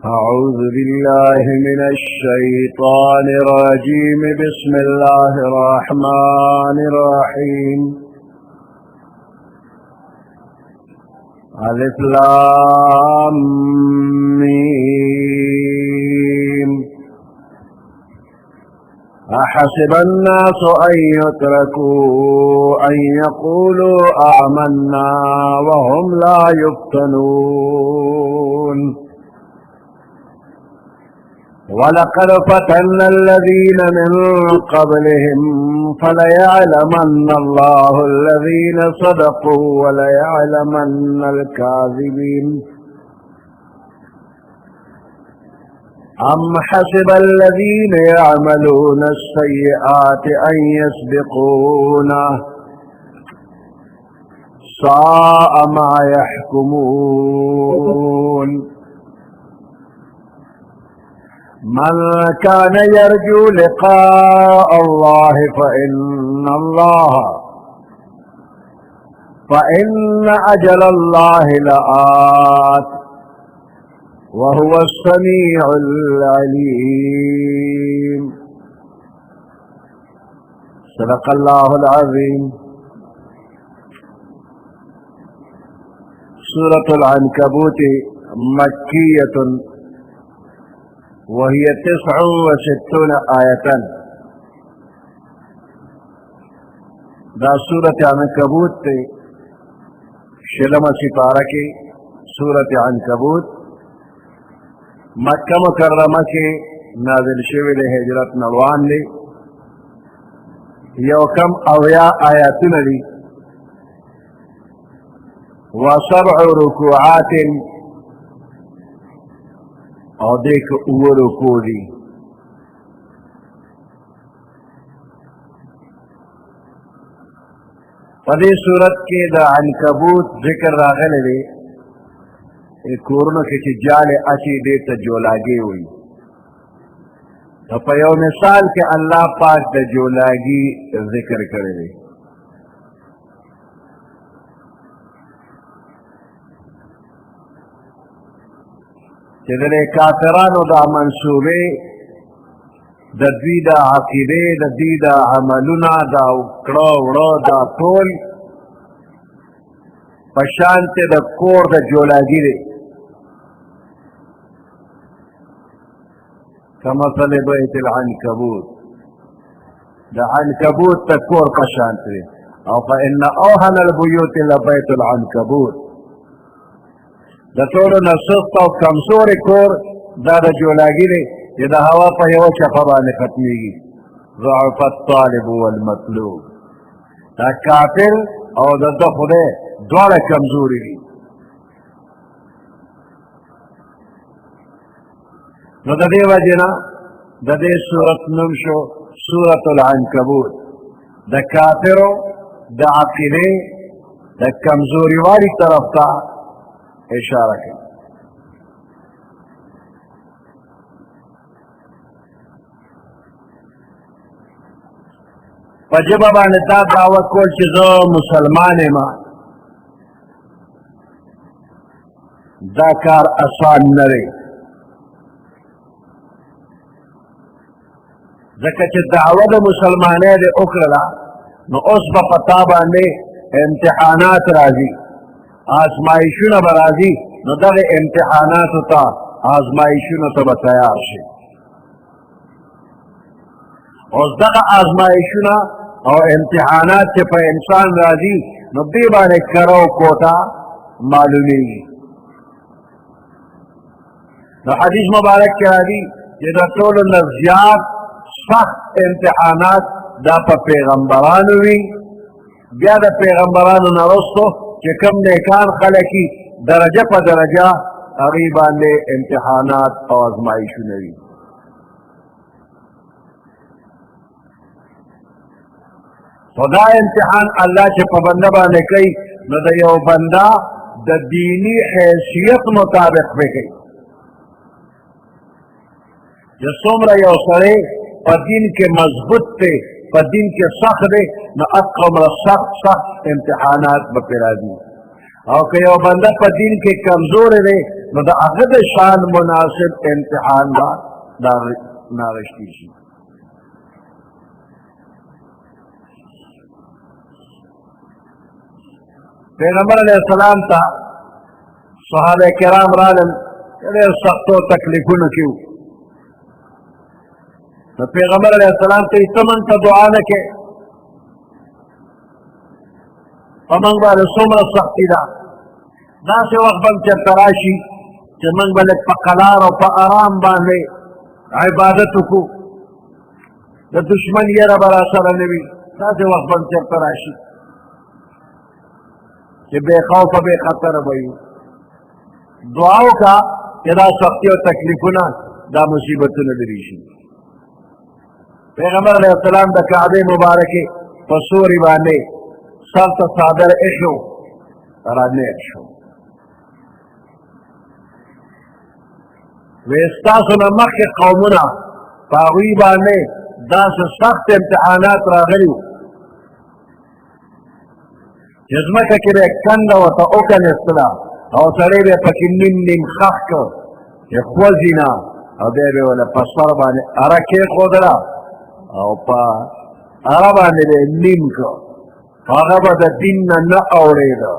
أعوذ بالله من الشيطان الرجيم. بسم الله الرحمن الرحيم. ألف لام ميم. أحسب الناس أن يتركوا أن يقولوا آمنا وهم لا يفتنون. ولقد فتنا الذين من قبلهم فليعلمن الله الذين صدقوا وليعلمن الكاذبين. أم حسب الذين يعملون السيئات أن يسبقونا ساء ما يحكمون. من كان يرجو لقاء الله فإن أجل الله لآت وهو السميع العليم. صدق الله العظيم. سورة العنكبوت مكية وهي 69 آية. دا سورة عنکبوت تے شلم سپارہ کی سورة عنکبوت مکہ مکرمہ کے نازل شوی ہجرت نوان لی یو کم اویا آیاتن لی و7 رکوعات او دیکھ اولو کو دی. پدی صورت کے دا عنکبوت ذکر راغل دی کورنو کی چی جال اچی دیتا جولاگی ہوئی. تو پیو مثال کے اللہ پاک دا جولاگی ذکر کرے دی. چدرے کافرانو دا منصوبے دا دوی دا عقیدے دا دوی دا عملونا دا اکڑو وڑو دا طول پشانت دا کور دا جولاگی دے کمثل بیت العنکبوت. دا عنکبوت تا کور پشانت دے او فا ان اوہن البیوت لبیت العنکبوت. دا طولو نسخت و کمزور کور دا دا جولاگی دے یہ دا ہوا پا یو چپبانی ختمیگی. ضعف الطالب والمطلوب. دا کافر او دا خودے دوارا کمزوری دی. نو دا دے وجنا دا دے سورت نمشو سورت العنکبوت. دا کافرو دا عقیدے دا کمزوری والی طرف تا اشارہ کی. فجبہ بانتا دعوت کول چیزو مسلمان ما دا کار آسان نرے ذکر چی دعوت مسلمانے دے اکرلا نو اس با پتا باندے امتحانات رازی آزمائشون برازی نو در امتحاناتو تا آزمائشون تا بتیار شی. اس در آزمائشون او امتحانات چی پا انسان رازی نو دیبانے کرو کوتا معلومی. نو حدیث مبارک کرا دی یہ دا طول نزیاد سخت امتحانات دا پا پیغمبرانوی بیا دا پیغمبرانو نرستو کہ کم نیکان خلقی درجہ پا درجہ قریبان لے امتحانات اور آزمائشو نوی. خدا امتحان اللہ چے پا بندہ بانے کئی نو دا یو بندہ دا دینی حیثیت مطابق بے کئی. جسومرا یو سرے پا دین کے مضبوط تے پا دین کے سخت دے نو اقمر سخت امتحانات بپیرا دی. او کہ یو بندہ پا دین کے کمزور دے نو دا هغه د شان مناسب امتحان با دا ناغشتی شي. پیغمبر علیہ السلام تا صحابه کرام رالل ډېر سختو تکلیفونو کې وو. نو پیغمبر علیہ السلام ته ته موږ ته دعا نه کې په موږ باندې څومره سختي ده، داسې وخت به چېرته راشي چې موږ به لږ په قلار او په ارام باندې عبادت وکړو، د دشمن یره به راسره نه وي. داسې وخت به چېرته راشي چې بې خوفه بې خطره به یو. دعا وکړه چې دا سختي او تکلیفونه دا مصیبتونه لرې شي. پیغمبر علیہ السلام د کعبې مبارکې په سوري باندې سر ته څادر ایښو رانیغ شو. وی ستاسو نه مخکې قومونه په هغوی باندې داسې سخت امتحانات راغلي وو چې ځمکه کې به یې کنده ورته وکنستله او سړی به یې پکې نیم نیم خښ کړ چې خوځي نه، او بیا به یې ورله په سر باندې اره کېښودله او په اره باندې به یې نیم کړ، هغه به د دین نه نه اوړېده.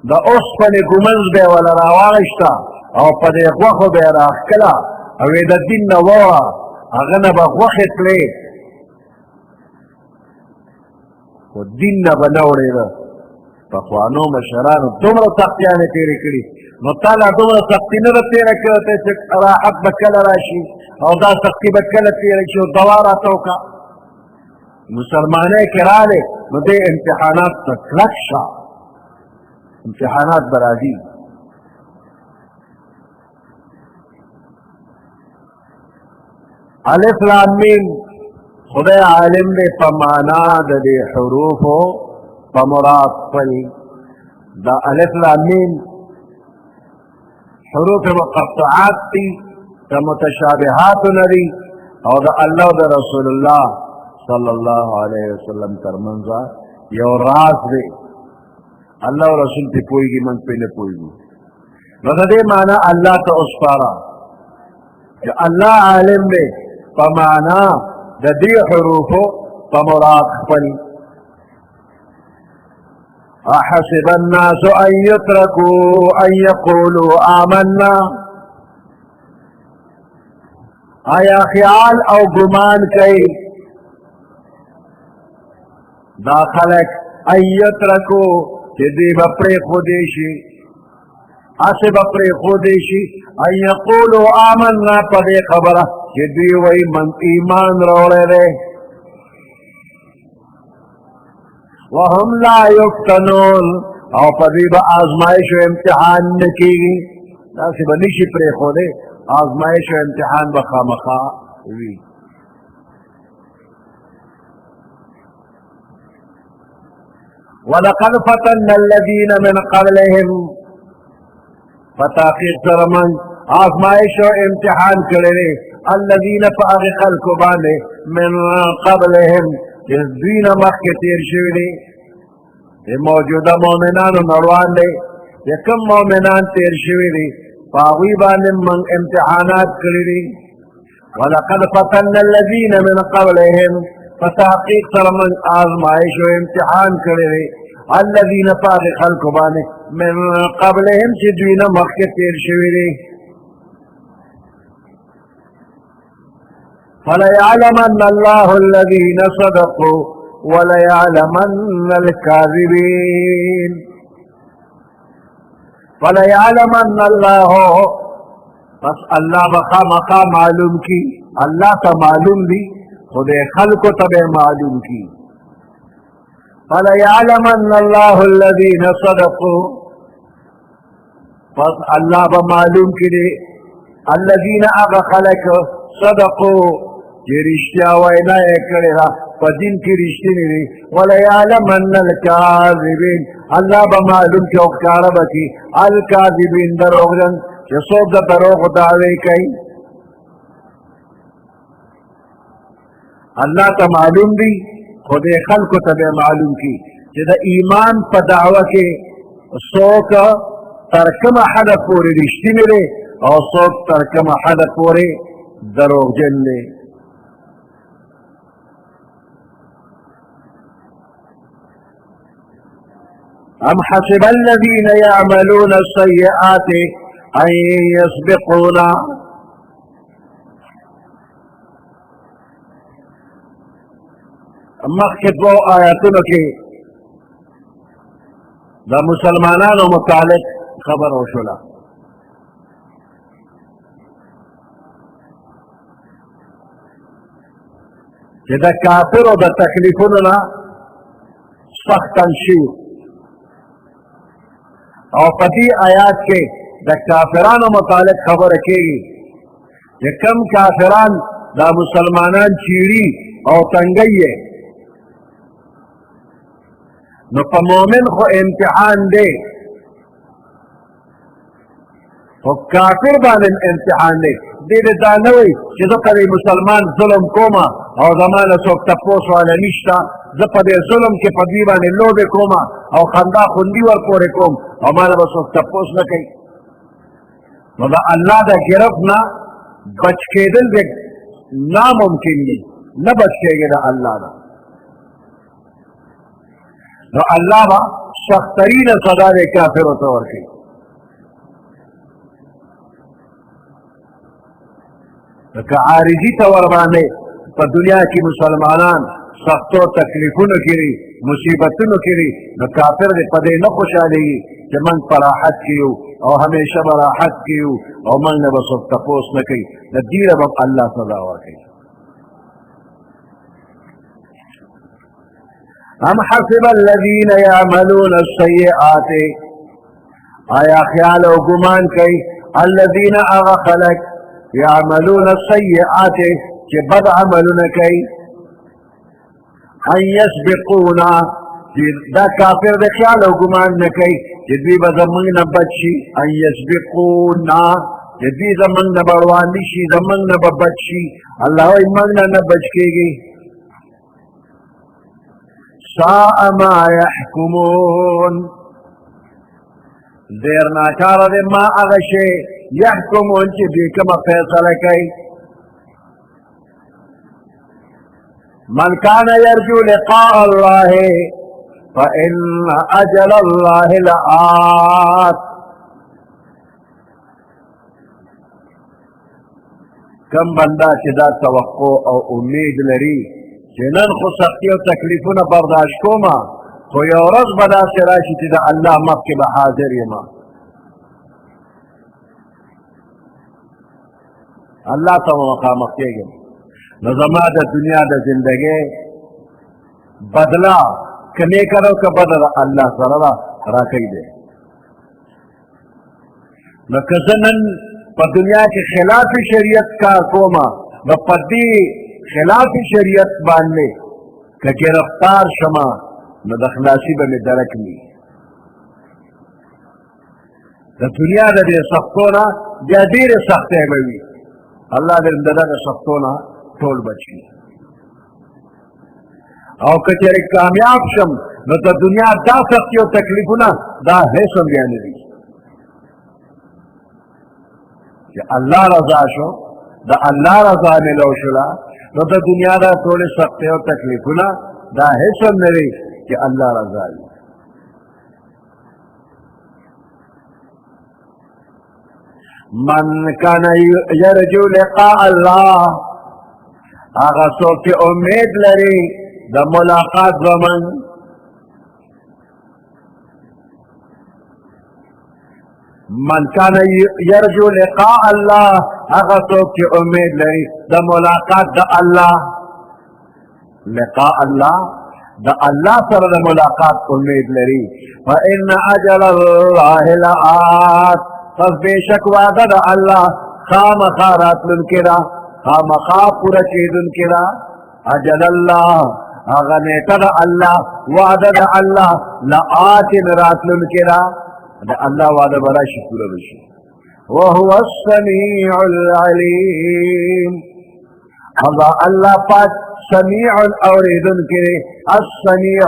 د اوسپنې ګومنځ به یې ورله راواغېسته او په دې غوښو به یې راښکله او یې د دین نه ووړه، هغه نه به غوښې تلې خو دین نه به نه اوړېده. پخوانو مشرانو دومره سختیانې تېرې کړي، نو تا لا دومره سختي نه ده تېره کړې چې راحت به کله راشي او دا سختي به کله تېره شي او دوا راته وکړه. مسلمانۍ کې راغلې نو دې امتحانات ته کلک شه، امتحانات به راځي. الف لام میم خدای عالم دې په معنا د دې حروفو په مراد خپل. دا الف لام میم حروف مقطعات دي، د متشابهات نه دي او د الله او د رسول الله صلی الله علیه وسلم ترمنځ یو راز دی. الله او رسول پې پوهېږي، موږ پې نه پوهېږو. نو د دې معنا الله ته وسپاره چې الله عالم دی په معنا د دې حروفو په مراد خپل. احسب الناس ان يتركوا ان يقولوا آمنا، آیا خیال او گمان کوي دا خلق ان يتركوا چې دوی به پرېښودی شي، هسې به پرېښودی شي ان يقولوا آمنا په دې خبره چې دوی وایي من ایمان راوړی دی، وهم لا یفتنون او په دوی به آزمایش و امتحان نه کېږي. داسې به نشي پرېښودی، آزمایش و امتحان به خامخا وي. ولقد فتنا الذين من قبلهم، فتحقیق سره من آزمایش و امتحان کړی دی الذین په هغې خلکو باندې من قبلهم چې دوی نه مخکې تېر شوي دي، د موجوده مؤمنانو نه وړاندې چې کوم مؤمنان تېر شوي دي په هغوی باندې من امتحانات کړي دي. ولقد فتنا الذین من قبلهم، په تحقیق سره من آزمایش و امتحان کړی دی الذین په هغې خلکو باندې من قبلهم چې دوی نه مخکې تېر شوي دي. فليعلمن الله الذين صدقوا وليعلمن الكاذبين. فليعلمن الله، بس الله بخامخا معلوم کی، اللہ تا معلوم دی خود خلق تب معلوم کی. فليعلمن الله الذين صدقوا، بس اللہ بمعلوم کی دی الذين اغا خلق صدقوا چې رښتیا وینا یې کړې ده په دین کې رښتینې دي. وليعلمن الکاذبین، الله به معلوم کړي او ښکاره به کړي الکاذبین دروغجن چې څوک د دروغو دعوې کوي. الله ته معلوم دي خو دې خلکو ته به معلوم کړي چې د ایمان په دعوه کې څوک تر کومه حده پورې رښتینی دی او څوک تر کومه حده پورې دروغجن دی. ام حسب الذين يعملون السيئات ان يسبقونا. مخکې دوه آیاتونو کې د مسلمانانو متعلق خبر وشوله چې د کافرو د تکلیفونو نه سختن شي او په دې آیات کې د کافرانو متعلق خبره کېږي چې کم کافران دا مسلمانان چیړي او تنګي نو په مؤمن خو امتحان دی خو کافر باندې امتحان دی. دې دا نه وایي چې زه په مسلمان ظلم کوم او زما نه څوک تپوس والا نشته، زه په دې ظلم کې په دې باندې لوبې کوم او خندا خوندي ورپورې کوم او ما نه به څوک تپوس نه کوي. نو د الله د ګرفت نه بچ کېدل د ناممکن دي، نه بچ کېږي د الله نه. نو الله به سخترین سزا د کافرو ته ورکوي. لکه عارضي ته ورباندې په دنیا کې مسلمانان سختو تکلیفونو کې دي، مصیبتونو کې دي، نو کافر دې په دې نه خوشحالېږي چې موږ په راحت کې یو او همیشه به راحت کې یو او موږ نه به څوک تپوس نه کوي. د دې نه به الله سزا ورکوي. ام حسب الذين يعملون السيئات، آیا خیال او ګمان کوي الذين اغا خلق يعملون السيئات چې بد عملونه کوي ان يسبقونا، چې دا کافر د خیال او ګمان نه کوي چې دوی به زمونږ نه بچ شي. ان يسبقونا چې دوی زمونږ نه به روان شي، زمونږ نه به بچ شي. الله وایي موږ نه بچ کېږي. ساء ما يحكمون، دیر ناکاره دی ما هغه شی يحكمون چې دوی کومه فیصله کوي. من كان يرجو لقاء الله فإن أجل الله لآت. کم بندا چې دا توقع او امید لري چې نن خو سختي او تکلیفونه برداشت کوم خو یو ورځ به داسې راشي چې د الله مخکې به حاضر یم. الله ته به مخامخ کېږم. نو زما د دنیا د زندګۍ بدله که نیکه ده او که بده ده الله سره ده راکوي دی. نو که زه نن په دنیا کې خلاف شریعت کار کوم نو په دې خلاف شریعت باندې که گرفتار شمه نو د خلاصي به مې درک وي. د دنیا د دې سختو نه بیا ډېرې سختۍ به وي. الله دې د دغه سختو نه ټول بچ کړي. او که چېرې کامیاب شم نو د دنیا دا سختي او تکلیفونه دا هیڅ هم بیا نه دي. چې الله رضا شو، د الله رضا ملو شوله نو د دنیا دا ټولې سختۍ او تکلیفونه دا هیڅ هم نه دي چې الله رضا وي. من کان یرجو لقاء الله، هغه څوک چې امید لري د ملاقات زمن. من کان یرجو لقاء الله، هغه څوک چې امید لري د ملاقات د الله. لقاء الله د الله سره د ملاقات امید لري. فإن أجل الله لآت، پس بېشک وعده د الله خامخا راتلونکې ده، خامخا پوره کېدونکې ده. اجل الله هغه نیټه د الله، وعده د الله لآت راتلونکې ده. د الله وعده به راشي پوره به شي. وهو السميع العليم، هغه الله پاک سمیع اوریدونکی دی. السمیع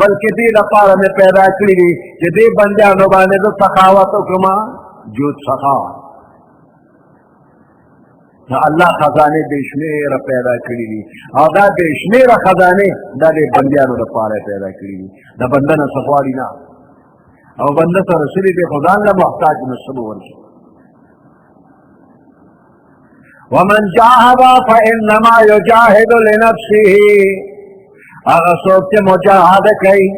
بلکې دې لپاره مې پیدا کړي دي چې دې بندیانو باندې زه سخاوت وکړم جود سخاوت نو الله خزانه بے شمیره پیدا کړي دي او دا بے شمیره خزانه دا د بندیانو لپاره پیدا کړي دي د بنده نه څه غواړي نه او بنده سره شری دی خدای له محتاج نشو ورشي ومن جاهد فانما يجاهد لنفسه هغه څوک چې مجاهده کوي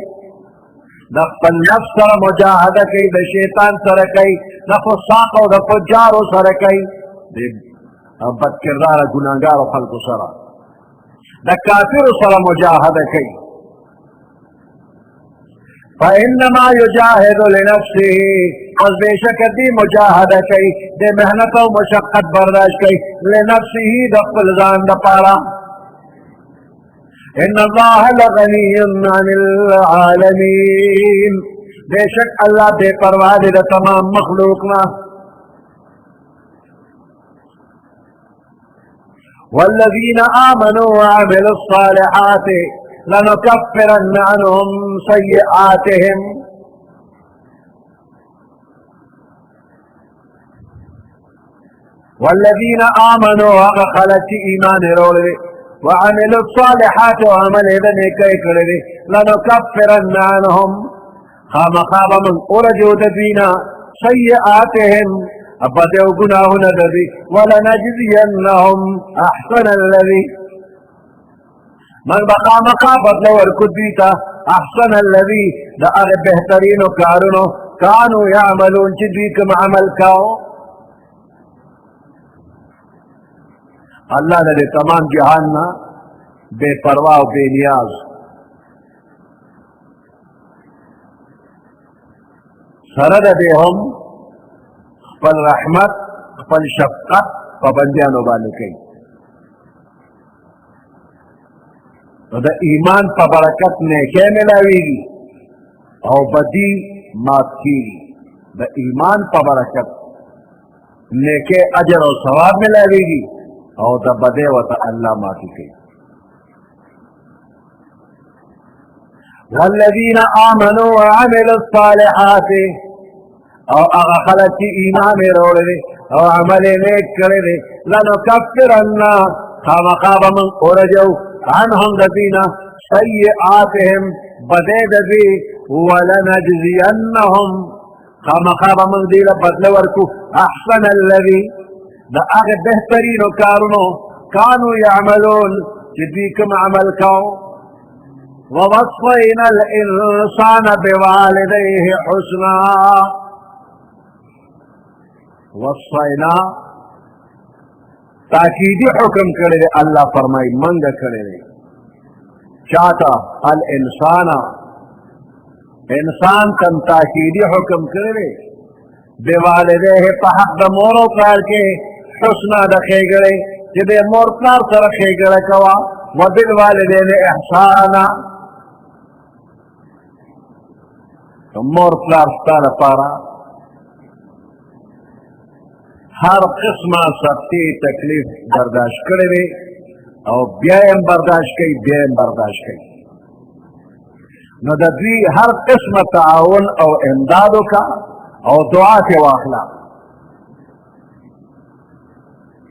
د خپل نفس سره مجاهده کوي د شیطان سره کوي د فساق او د فجارو سره کوي بد کردار گناهګار خلکو سره د کافر سره مجاهده کوي فانما يجاهد لنفسه پس بشک دی مجاهده کوي د مهنت او مشقت برداشت کوي لنفسه د خپل ځان لپاره ان الله لغني عن العالمين بشک الله بے پروا دی د تمام مخلوق نه والذين آمنوا وعملوا الصالحات لنكفرن عنهم سيئاتهم والذين آمنوا وخلت إيمان رولي وعملوا الصالحات وعمل إذن كيكري لنكفرن عنهم خام من أرجو دبينا سيئاتهم أبدأوا قناهنا ذي ولنجزينهم أحسن الذي من بقى مقابض لو الكدبيتا أحسن الذي لأغ بهترين كانوا يعملون جديكم عمل كاو اللہ نے تمام جہاننا بے پرواہ و بے نیاز سرد دے ہم پل رحمت پل شفقت پابندیانو باندې کوي نو د ایمان په برکت نیکه ملاویږي او بدی مات کیږي د ایمان په برکت نیکه اجر او ثواب ملاویږي او د بدی وته الله ماتي کوي والذین آمنوا وعملوا الصالحات او اغا خلق ایمان روڑے او عمل نیک کرے لنکفرن خامقاب من ارجو عنهم دبینا سیئاتهم بدے دبی ولنجزینهم خامقاب من دیل بدل ورکو احسن الذي دا اغا بہترین کارنو کانو یعملون جدیکم عمل کاؤ ووصینا الانسان بوالدیه حسنا وصینا تاکیدی حکم کرے اللہ فرمائی منگ کرے چاہتا الانسان انسان تم تاکیدی حکم کرے بے والدے پحق دا مورو پلار کے حسنا دکھے گڑے کہ بے مور پلار سرکھے گڑے کوا وبالوالدین احسانا مور پلار ستانا پارا ہر قسم سختی تکلیف برداشت کرے او بیایم برداشت کی بیایم برداشت کی نو دا دوی ہر قسم تعاون او امدادو کا او دعا کے واخلا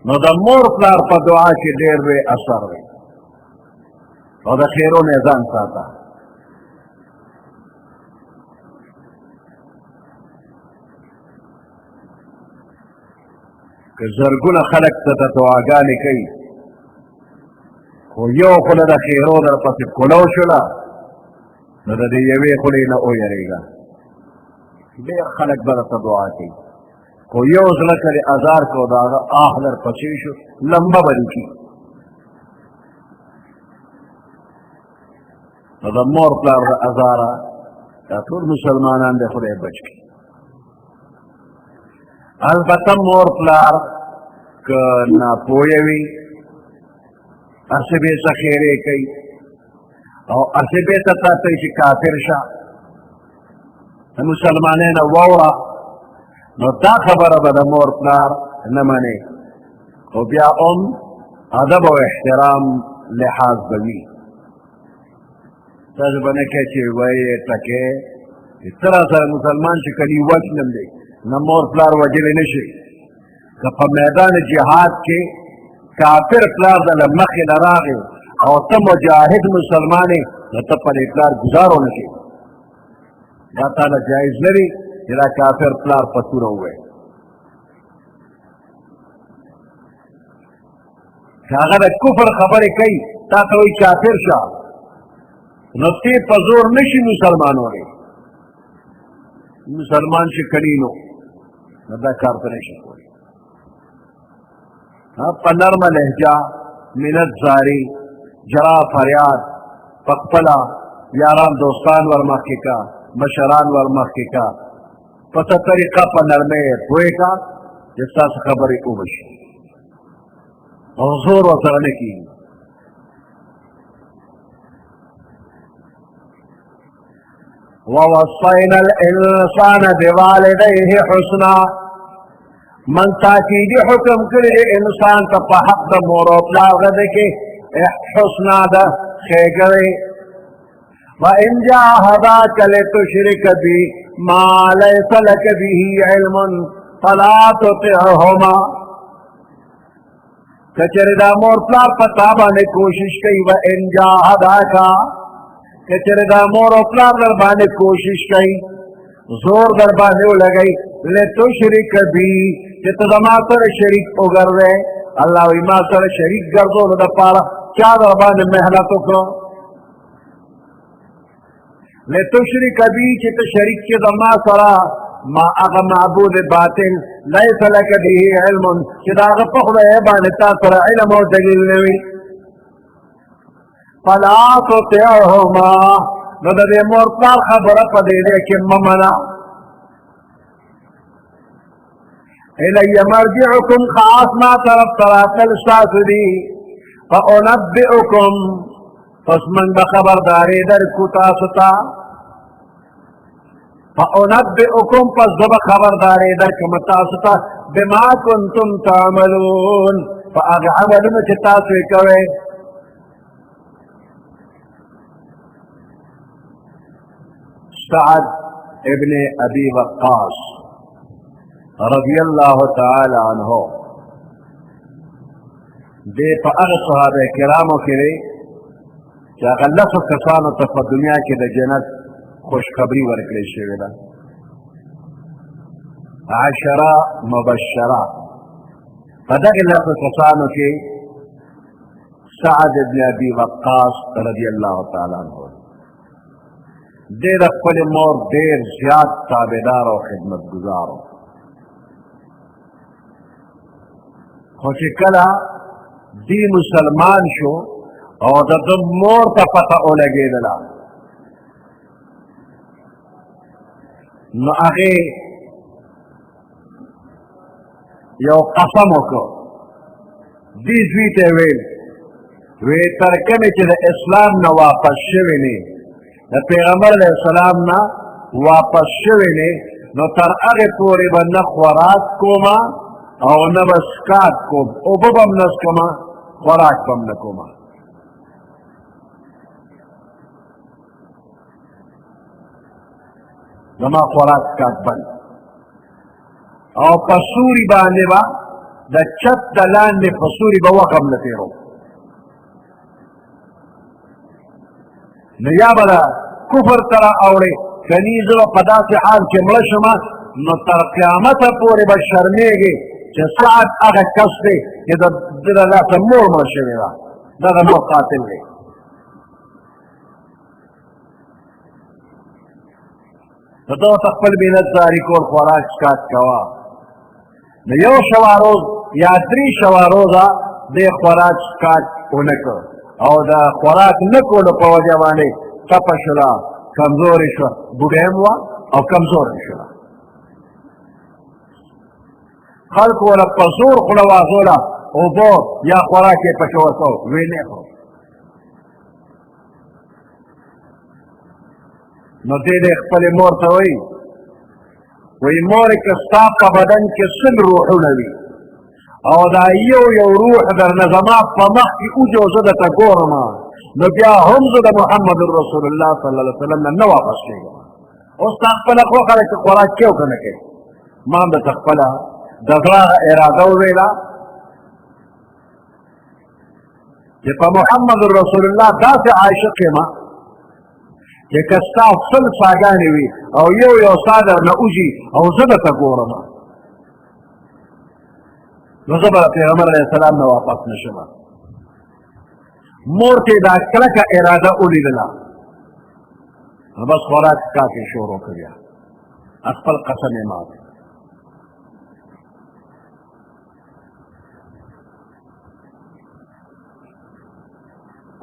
نو دا مور پلار پا دعا کی دیر وے اثر وے او دا خیرو نیزان ساتا کہ زرگون خلق تا دعاگانی کئی خو یو خل دا خیرو در پس کلو شلا نو دا دیوی خلی نا او یریگا بیر خلق برتا دعا کی خو یو زلکر ازار کو دا آخ در پسیشو لمبا بری کی نو دا مور پلار دا ازارا دا طول مسلمانان دے خلی بچ کی البته مور پلار که ناپویوي ارسبه سخیره کوي او ارسبه تتاتی چې کافر شه مسلمانین وورا نو دا خبره به د مور پلار نه مني خو بیا ادب او احترام لحاظ بوي تاسو باندې کې چې وایي ټکه تر سره مسلمان چې کلی وجنم دی نه مور پلار وجل نشي که په میدان جهاد کې کافر پلار د مخې لراغي او ته مجاهد مسلمانې نو ته په دې پلار گزارو نه کې دا تعالی جایز نه دی چې دا کافر پلار په توره ووایي که هغه د کفر خبرې کوي تا ته وایي کافر شه نو تی په زور نشي مسلمانولی مسلمان چې کړي نو دا کار ته نشي کولی په نرمه لهجه منت زاری جرا فریاد په خپله یاران دوستان ورمخکې کا مشران ورمخکې کا په څه طریقه په نرمۍ پوهې کا چې ستاسو خبرې وبشي او زور ورسره نه کېږي ووصينا الإنسان بوالديه حسنا من تاکیدی حکم کړی انسان ته په حق د مور او پلار غده کې حسنا ده ښېګړې وإن جاهداك لتشرك بي ما ليس لك به علم فلا تطعهما کچره دا مور پلار په تا باندې کوشش کوي وإن جاهداك کچره دا مور او پلار در باندې کوشش کوي زور در باندې ولګي لتشرک بی چې ته زما سره شریک وګرځې الله وی ما سره شریک ګرځولو دپاره چا در باندې محنت وکړو لتشرک بی چې ته شریک چې زما سره ما هغه معبود باطل لیس لک به علم چې د هغه په خدای باندې تا سره علم او دلیل نه وي فلا تطعهما نو د دې مور پلار خبره په دې کې مه منه الی مرجعکم خاص ما طرف تراتل ستاسو دي فانبئکم پس من به خبرداری درکو تاسو ته فانبئکم پس زه به خبرداری درکم تاسو ته بما کنتم تعملون په هغه عملونو چې تاسو یې کوئ سعد ابن ابی وقاص رضی اللہ تعالی عنہ دے پا اغا صحابہ کرامو کرے چا اغا لسو کسانو تا پا دنیا کی دا جنت خوشخبری ورکلے شویدہ عشرہ مبشرہ پا دا لسو کسانو کی سعد ابن ابی وقاص رضی اللہ تعالی عنہ دیر اقبل مور دیر زیاد تابدار و خدمت گزارو خوشی کلا دی مسلمان شو او دا مور تا پتا او لگی دلا نو اغی یو قسمو کو دی زویتے وی ترکمی چی دا اسلام نا واپس شوی نی دا پیغمبر علیہ السلام نا واپس شوی نی نو تر اغی پوری با نخوراک کوما او نبسکات کوم او ببم نسکما خوراک بم نکوما نما خوراک کات بند او پسوری باندې با دا چت دلاندې پسوری با وقم نتیرو نو یا بدا کفر ترا اوڑے کنیزو پدا سے حال کے ملشما نو تر قیامت پوری با شرمیگی چه سعد اغا کس دی که در اللہ مور مرشوی دا دا مور قاتل دی دو تقبل بینت زاری کور خوراک سکات کوا یو شواروز یا دری شواروزا دی خوراک سکات اونکو او دا خوراک نکو دا پوجوانی تپا شلا کمزوری شلا بودیم وا او کمزوری شلا خلق ولا پزور خلوازولا او بو یا خوراکی پچوسو وینے خو نو دید اخپل مور تاوی وی موری کستا پا بدن که سن روحو نوی او دا یو روح در نظمات پا مخ کی او جوزده تا گورما نو بیا هم زه د محمد رسول الله صلی الله علیه وسلم نه واپس کېږم. اوس تا خپله خوښه ده چې خوراک کې او که نه کوې. ما هم درته خپله د زړه اراده وویله چې په محمد رسول الله داسې عاشق یم چې که ستا سل ساګانې وي او یو ستا درنه وځي او زه درته ګورم نو زه به د پیغمبر علیه السلام نه واپس نه شم. مور ته دا کلکه اراده ولیدله نو بس خوراک کافي شروع کړه، خپل قسم یې مات.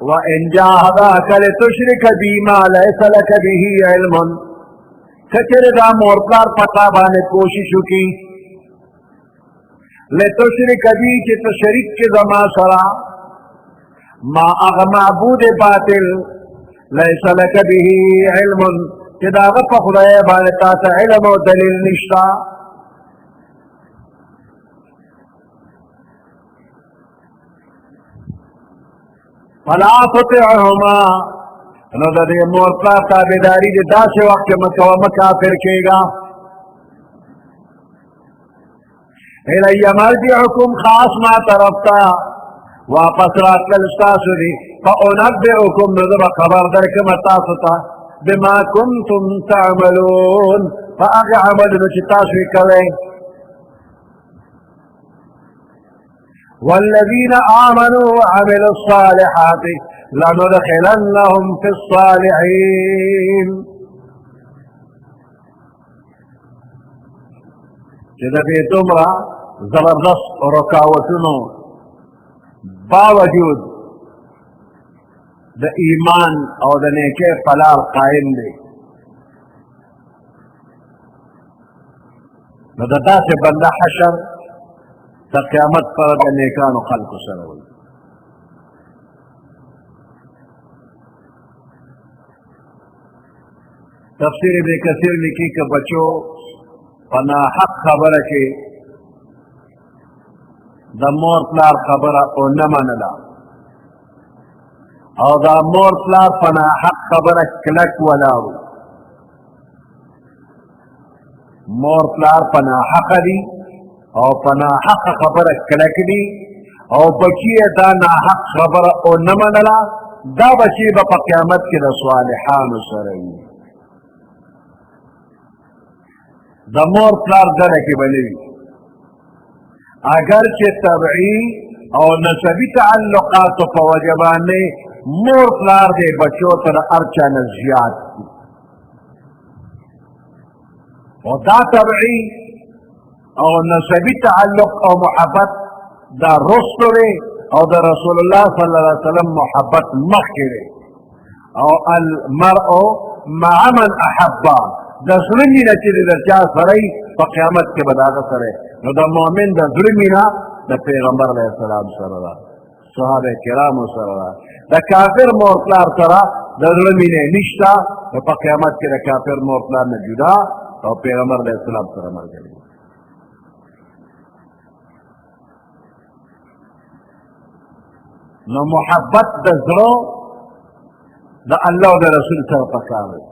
وَإِنْ جَاهَدَاكَ لِتُشْرِكَ بِي مَا لَيْسَ لَكَ بِهِ عِلْمٌ کچر دا مور پلار پتا باندې کوشش وکړي لتشرک بی چې ته شریک کې زما سره ما هغه معبود باطل لیس لک به علم چې د هغه په خدای باندې تا ته علم او دلیل نشته. فلا تطعهما نو د دې مور پلار تابعداري د داسې وخت کې مه کوه مه کافر کېږه. الی مرجعکم خاص ما طرف ته واپس راتلل ستاسو دي فانبئکم نو زه به خبر درکړم تاسو ته بما کنتم تعملون په هغې عملونو چې تاسو یې کوئ. والذین آمنوا وعملوا الصالحات لندخلنهم فی الصالحین چې د دې دومره زبردست رکاوټونو باوجود د ایمان او د نیکۍ په لار قایم دی نو د داسې بنده حشر د قیامت پر د نیکانو خلکو سره وي. تفسیر ابن کثیر لیکي که بچو په ناحق خبره کې د مور پلار خبره او نه منله او د مور پلار په ناحق خبره کلک ولاړو، مور پلار په ناحقه دي او په ناحقه خبره کلک دي او بچی یې دا ناحق خبره او نه منله دا بچی به په قیامت کې د صالحانو سره وي. د مور پلار ډله کې به نه وي اگر چې طبعي او نسبي تعلقاتو په وجه باندې مور پلار دې بچو ته د هر چا نه زیات دي او دا طبعي او نسبي تعلق او محبت دا رستو دی او د رسول الله صلی الله علیه وسلم محبت مخکې دی او المرء مع من احبه د زړه مینه چې د چا سره وي په قیامت کې به د هغه سره نو د مؤمن د زړه مینه د پیغمبر علیه السلام سره ده، صحابه کرامو سره ده. د کافر مور پلار سره د زړه مینه نشته نو په قیامت کې د کافر مور پلار نه جدا او پیغمبر علیه السلام سره ملګری. نو محبت د زړه د الله او د رسول سره پکار دی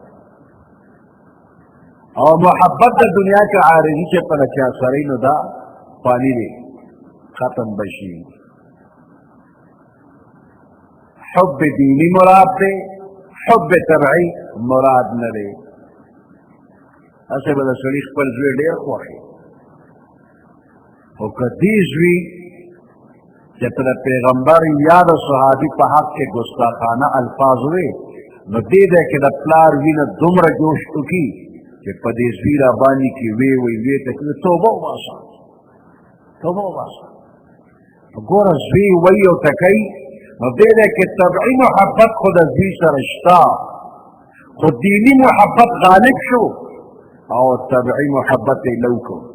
او محبت د دنیا کې عارضي چې په چا سره نو دا فانی دی ختم بشي. حب دینی مراد دی، حب طبعی مراد نه دی. اسه به د سړي خپل زوی ډېر خوښ او که دې زوی چې په د پیغمبر یا د صحابي په حق کې ګستاخانه الفاظ وي نو دې ځای کې د پلار وینه دومره جوش وکړي چې په دې زوی را باندې کې وی ته توبه وباسه توبه وباسه. ګوره زوی وی او ټکوي نو دې ځای کې طبعي محبت خو د زوی سره شته خو دیني محبت غالب شو او طبعي محبت یې لو کړو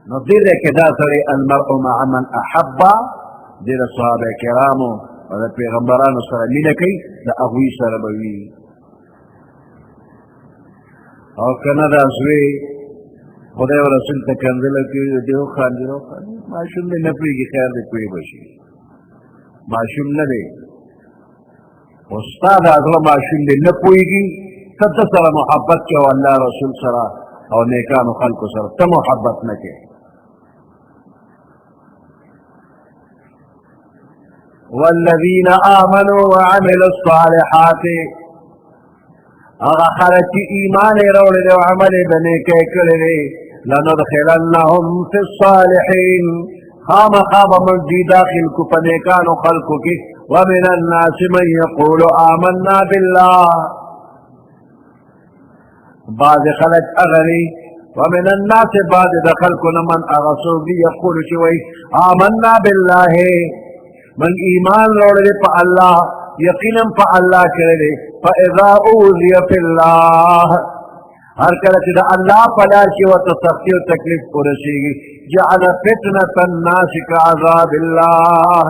نو دې ځای کې دا سړی المرء مع من احب دې د صحابه کرامو او د پیغمبرانو سره مینه کوي د هغوی سره به وي او که نه دا زوی خدای و رسول ته کنځله کوي دی وخاندي ماشوم دی نه پوهېږي خیر دی پوهې به شي ماشوم نه دی استاد اغله ماشوم دی نه پوهیږي ته سره محبت کوه الله رسول سره او نیکانو خلکو سره ته محبت نه کوې والذین آمنوا وعملوا الصالحات اغا خلق کی ایمان روڑے دے وعمل بنیکے کردے لندخلنهم فی الصالحین خام من دی داخل کو پنیکان خلق کی ومن الناس من یقول آمنا باللہ بعض خلق اغلی ومن الناس بعض دخل کو من اغسو بھی یقول شوئی آمنا باللہ من ایمان روڑے پا اللہ یقینا پا اللہ کرے فاذا اوذی فی اللہ ہر کلچ دا اللہ پلار کی و تصفی و تکلیف پرسیگی جعل فتنة الناس كعذاب اللہ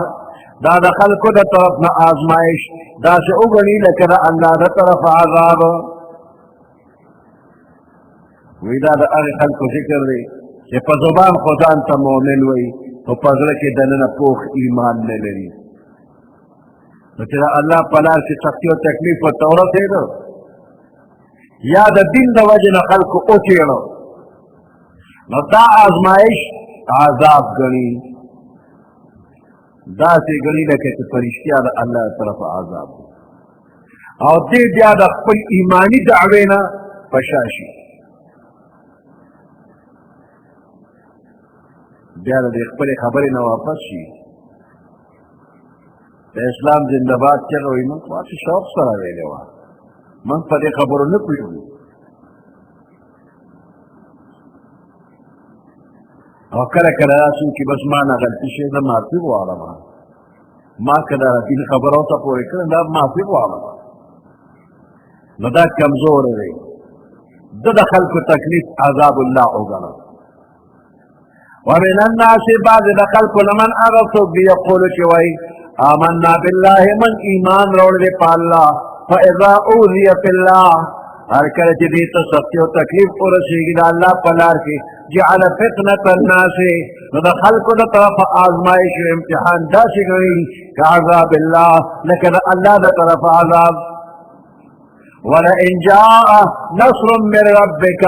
دا دخل کو دا طرفنا آزمائش دا سے اگنی لکہ دا اللہ دا طرف عذاب ویدہ دا اغی خلق ذکر دی کہ پا زبان خودان تا مومن وی تو پزر کے دننا پوخ ایمان نے لری تو چرا اللہ پلار سے سختی و تکلیف و تورت ہے دو یا دا دین دا وجن خلق او چیڑو نو دا آزمائش عذاب گنی دا سے گنی لکے تو پرشتیا دا اللہ طرف عذاب اور دے دیا دا خپل ایمانی دعوینا پشاشی بیا د خپل خبرې نه واپس شي د اسلام زنده باد چغه وایي موږ خو شوق سره ویلې وه موږ په دې خبرو نه پوهېږو او کله کله داسې وي چې بس ما نه غلطي شوې ده معافي غواړم ما که د دین خبرو ته پورې کړم دا معافي غواړم نو دا کمزوری دی ده د خلکو تکلیف عذاب الله وګڼه ومن الناس بعض دخل كل من أغصب بيقول شوي آمنا بالله من إيمان رول پا الله فإذا أوذي في الله هر کله چې دې ته سختی او تکلیف ورسېږي د الله په لار کې جعل فتنة الناس نو د خلکو د طرفه آزمایش او امتحان داسې ګڼي كعذاب الله لکه د الله د طرفه عذاب ولئن جاء نصر من ربك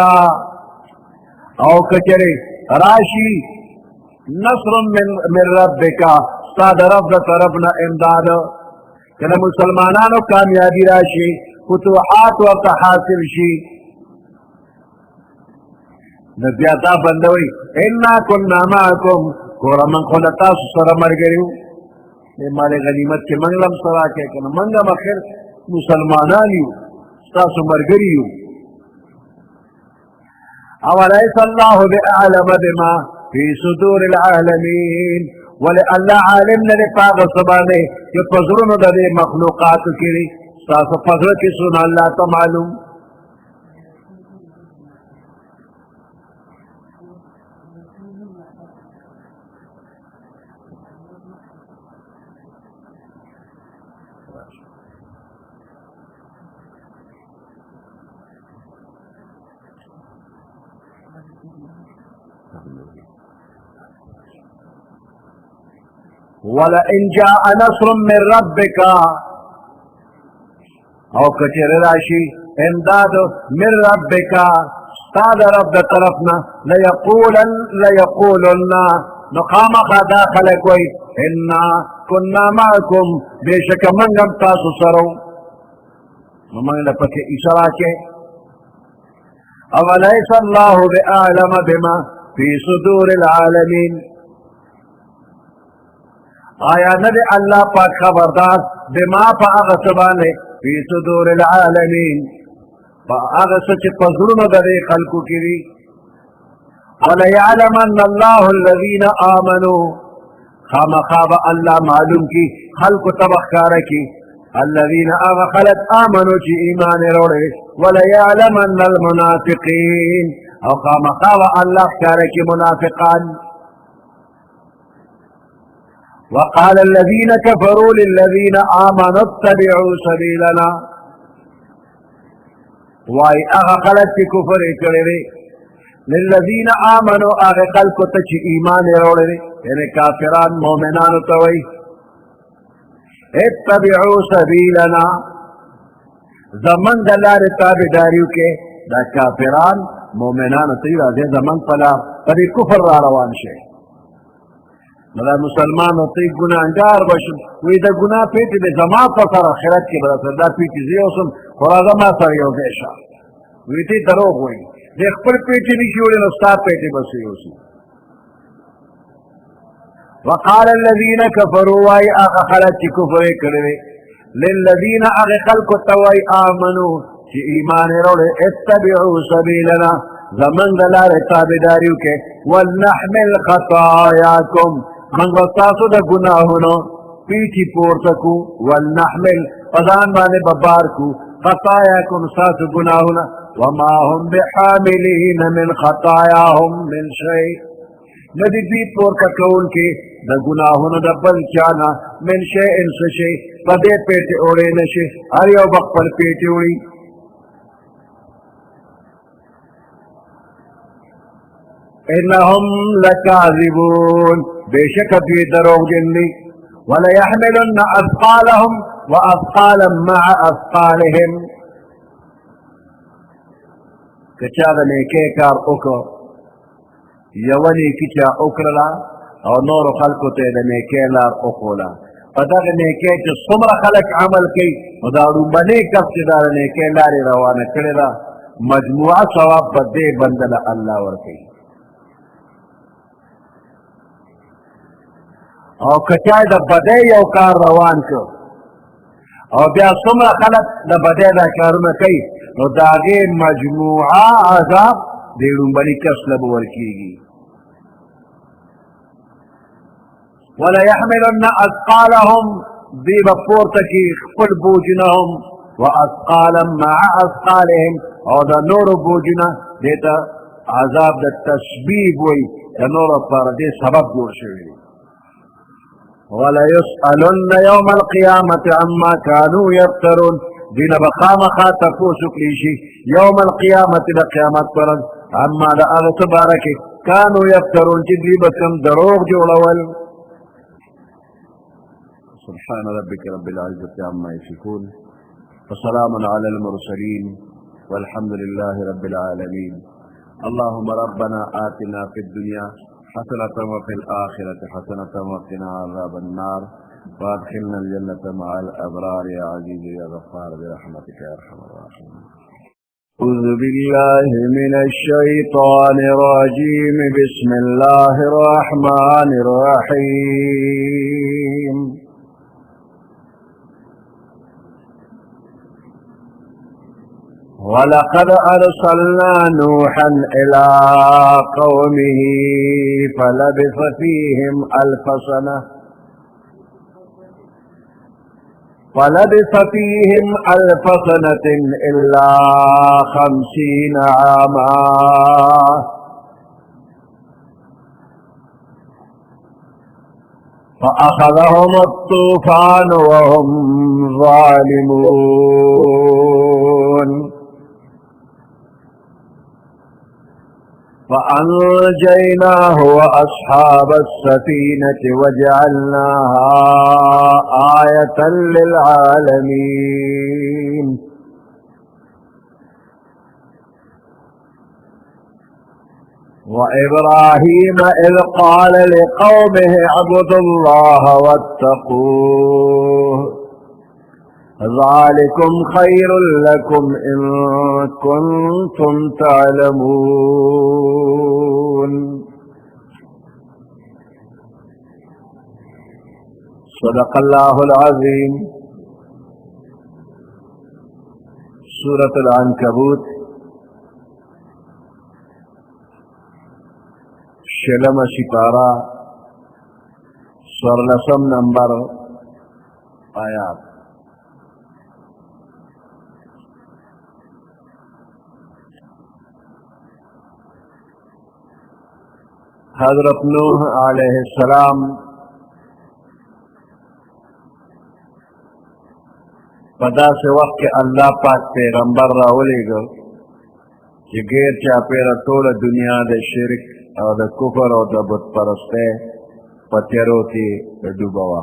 او کچره راشی نصر من ربک استاد رب دا طرفنا امداد کہ مسلمانانو کامیابی راشی فتوحات وقت حاصل شی نبیاتا بندوی انا کننا معکم کورا من خلطا سر مرگریو مال غنیمت کے منگلم سرا کے کنا منگم اخیر مسلمانانیو ستاسو مرگریو اولیس اللہ بأعلم بما فی صدور العالمین ولی اللہ عالم نے پاغ سبانے کہ پذرون دا دے مخلوقات کری ساس پذر کی سن اللہ تا معلوم وَلَئِنْ جَاءَ نَصْرٌ مِّن رَبِّكَ او کچر راشی امداد من ربک استاد رب دا طرفنا لیقولن نقام خدا خلقوی انا کننا معکم بیشک منگم تاسو سرو من لپک اشارہ کے اولیس اللہ بأعلم بما فی صدور العالمین آیا ندی اللہ پاک خبردار بما پا اغسبانے فی صدور العالمین پا اغسچ پزرون دے خلقو کری وَلَيَعْلَمَنَّ اللَّهُ الَّذِينَ آمَنُوا خامخاب اللہ معلوم کی خلق تبخکار کی الذین خلق آمنوا چی ایمان روڑے وَلَيَعْلَمَنَّ الْمُنَافِقِينَ او خامخاب اللہ کار کی منافقان وقال الذين كفروا للذين آمنوا اتبعوا سبيلنا واي اغا خلق کی کفر کرے للذين آمنوا اغا خلق تچ ایمان روڑے یعنی کافران مومنان توئی اتبعو سبیلنا زمن دلار تابداریو کے دا کافران مومنان تیو راضی زمن پلا پدی کفر را روان شے دا مسلمان تی گناہگار بشن وی دا گناہ پیتی دی زمان پسر آخرت کی بدا سر دا پیتی زیوسن خورا زمان سر یو دیشا وی تی دروغ ہوئی دی خپل پیتی نیشی ولی نستا پیتی بسیوسی وقال الذين كفروا واي اغا خلق كفر كره للذين اغا خلق توي امنوا في ايمان رول اتبعوا سبيلنا زمن دلار تابداریو کے ولنحمل خطاياكم من وصاصو دا گناہونو پیچی پورتکو ولنحمل فضان بانے ببارکو خطاياكم ساسو گناہونا وما هم بحاملين من خطاياهم من شيء ندی بی پورتا کون کے دا گناہون دا بل چانا من شیئن سشی پدے پیٹے اوڑے نشے ہر یو بقبل پیٹے اوڑی انہم لکاذبون بے شک دوی دروغ جنی ولیحملن اثقالهم واثقالا مع اثقالهم کچا دا نیکے کار اکو یونی کچا اکرلا او نور خلقو تے دا نیکے لار اخولا پا دا نیکے چا سمر خلق عمل کی و دا رومبنی کف چا دا نیکے لاری روانا کرلا مجموعہ ثواب بدے بندل اللہ ورکی او کچای دا بدے یو کار روان کو او بیا سمر خلق دا بدے دا کارون کی و دا غی مجموعہ عذاب دی رومبنی کف لب ورکی گی ولا يحملن اثقالهم ذي بفورتكي خپل بوجنهم واثقالا مع اثقالهم او دا نور بوجنا دیتا عذاب دا تشبیب وی دا نور پر دی سبب جوڑ شوی ولا يسألن يوم القيامة عما كانوا يفترون دین بخام خاطا پوسک لیشی یوم القیامت دا قیامت پرد عما دا اغس بارکی كانوا يفترون جدی بکم دروغ جوڑول سبحان ربك رب العزة عما يصفون وسلام على المرسلين والحمد لله رب العالمين اللهم ربنا آتنا في الدنيا حسنة وفي الآخرة حسنة وقنا عذاب النار وادخلنا الجنة مع الأبرار يا عزيز يا غفار برحمتك يا أرحم الراحمين أعوذ بالله من الشيطان الرجيم بسم الله الرحمن الرحيم ولقد أرسلنا نوحا إلى قومه فلبث فيهم ألف سنة إلا 50 عاما فأخذهم الطوفان وهم ظالمون فأنجيناه وأصحاب السفينة وجعلناها آية للعالمين وإبراهيم إذ قال لقومه اعبدوا الله واتقوه ذلكم خير لكم إن كنتم تعلمون صدق الله العظيم سورة العنكبوت شلم سپارہ 16 نمبر آیات حضرت نوح علیہ السلام پدا سے وقت کے اللہ پاک پیغمبر راولے گا کہ غیر چاپیرا طول دنیا دے شرک اور دے کفر اور دے بت پرستے پتیروں کی ڈوبوا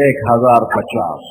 1050।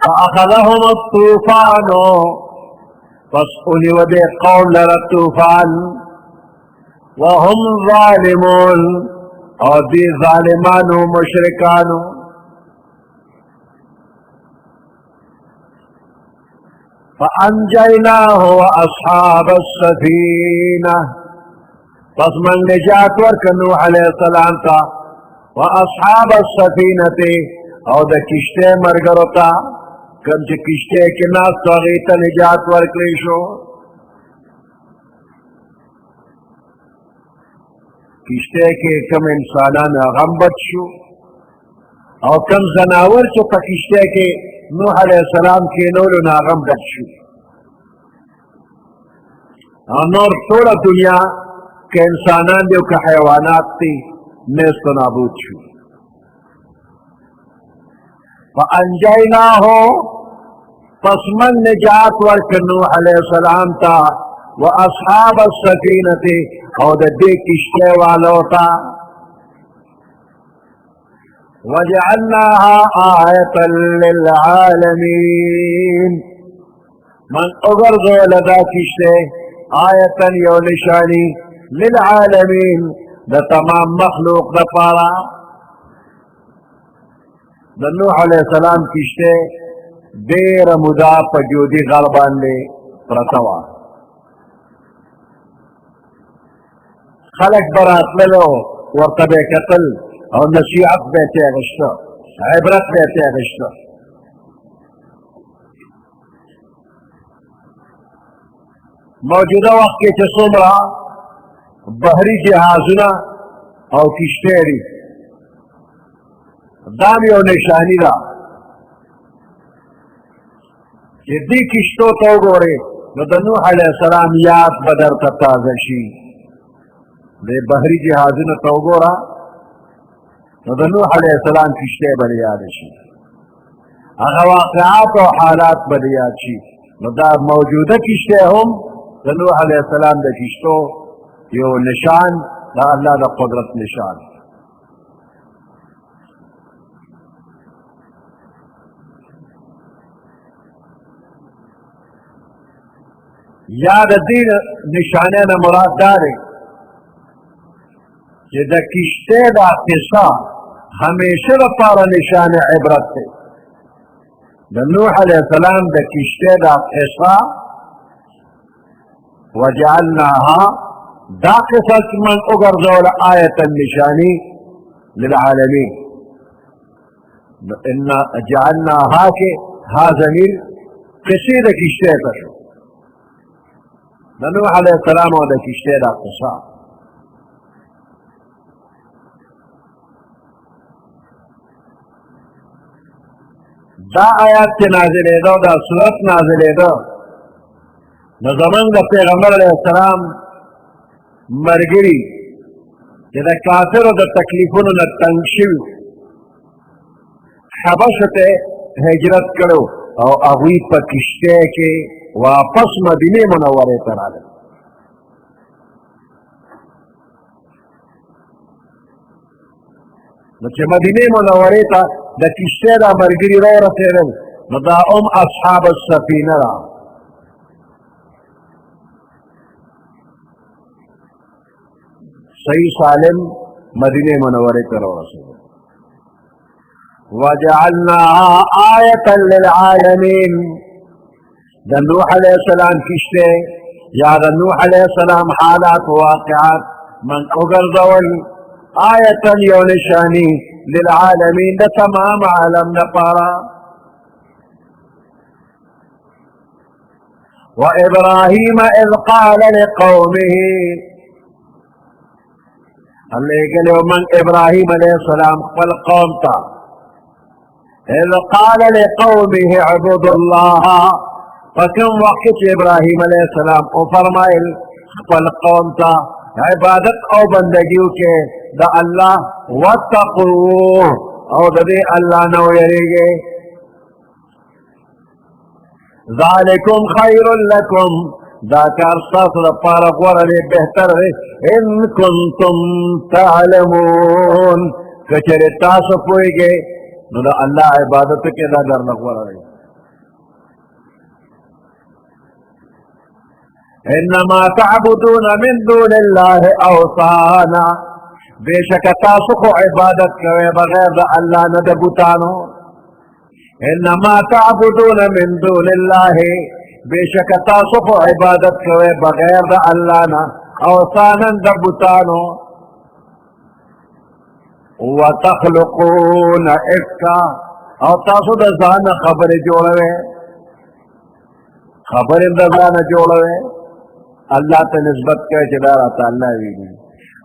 فأخذهم الطوفان فاسقل ودي قوم لرى الطوفان وهم ظالمون اور دی ظالمان و مشرکان فأنجيناه وأصحاب السفينة پس من نجات ورک نوح علیہ السلام تا وأصحاب السفينة اور دا کشتے مرگرو تا کم چه کشتے کے ناس تو اغیتا نجات ورکلی شو کشتے کے کم انسانان غم بچ شو اور کم زناور چو پا کشتے کے نوح علیہ السلام کے نولو نا غم بچ شو اور نور توڑا دنیا کے انسانان دیو کا حیوانات تی نیست و نابود شو فأنجيناه پس من نجات ورک نوح علیہ السلام تا واصحاب السفینة اور دے کشتے والو تا وجعلناها آیتا للعالمین من اغرزو لدا کشتے آیتا یو نشانی للعالمین دا تمام مخلوق دا پارا دا نوح علیہ السلام کشتے دیر مدا پا جودی غربان لے پرتوا خلق برات للو ورطبے قتل اور نصیحت بیتے غشتا عبرت بیتے غشتا موجودہ وقت کے چسومرا بحری جہازنا اور کشتیری دامی اور نشانی را چې دې کشتو ته وګورې نو د نوح علیه السلام یاد به درته تازه شي. د بحري جهازونو ته وګوره نو د نوح علیه السلام کشتۍ به دې یاد شي، هغه واقعات او حالات به دې یاد شي. نو دا موجوده کشتۍ هم د نوح علیه السلام د کشتو یو نشان، د الله د قدرت نشان. یا د دې نشانه نه مراد دا دی چې د کشتۍ دا قصه همیشه لپاره نشان عبرت دی. د نوح علیه السلام د کشتۍ دا قصه وجعلناها دا قصه چې من وګرځوله آیة نشانی للعالمین. ان جعلناها کې ها ضمیر قصې د کشتۍ ته شو، د نوح علیه السلام او د کشتۍ دا قصه. دا آیات چې نازلېده، دا صورت نازلېده، نو زمونږ د پیغمبر علیه السلام ملګري چې د کافرو د تکلیفونو نه تنګ شوي حبشو ته هجرت کړو او هغوی په کشتۍ کې واپس مدینې منورې ته راغلل. نو چې مدینې منورې ته د کشتۍ دا ملګري راورسېدل نو دا اصحاب السفینه ده. صحیح سالم مدینه منورې ته راورسېدل. وجعلناها آیة للعالمین. د نوح علیه السلام کشتۍ یا د نوح علیه السلام حالات واقعات من وګرځول آیة یو نشانی للعالمین د تمام عالم لپاره. وإبراهيم إذ قال لقومه، الله قال من إبراهيم عليه السلام فالقوم تا إذ قال لقومه اعبدوا الله، فكم وقت إبراهيم عليه السلام وفرمائل فالقوم تا عبادت او بندگیو کے دا اللہ واتقوه او دا دے اللہ نو یریگے. ذالکم خیر لکم، دا کار ستاسو دا پارا غورا لے بہتر ہے ان کنتم تعلمون، کچھر تاسو پوئی گے نو دا اللہ عبادت کے دا در لغورا لے. انما تعبدون من دون الله اوثانا، بے شک تاسو کو عبادت کوئے بغیر دا اللہ نہ دا بتانو. انما تعبدون من دون الله، بے شک تاسو کو عبادت کوئے بغیر دا اللہ نہ اوثانا دا بتانو. وتخلقون افکا، او تاسو دا ځان خبر جوړوي، خبر دا ځان جوړوي اللہ تا نسبت کرے چی دارا تا اللہ ویلی،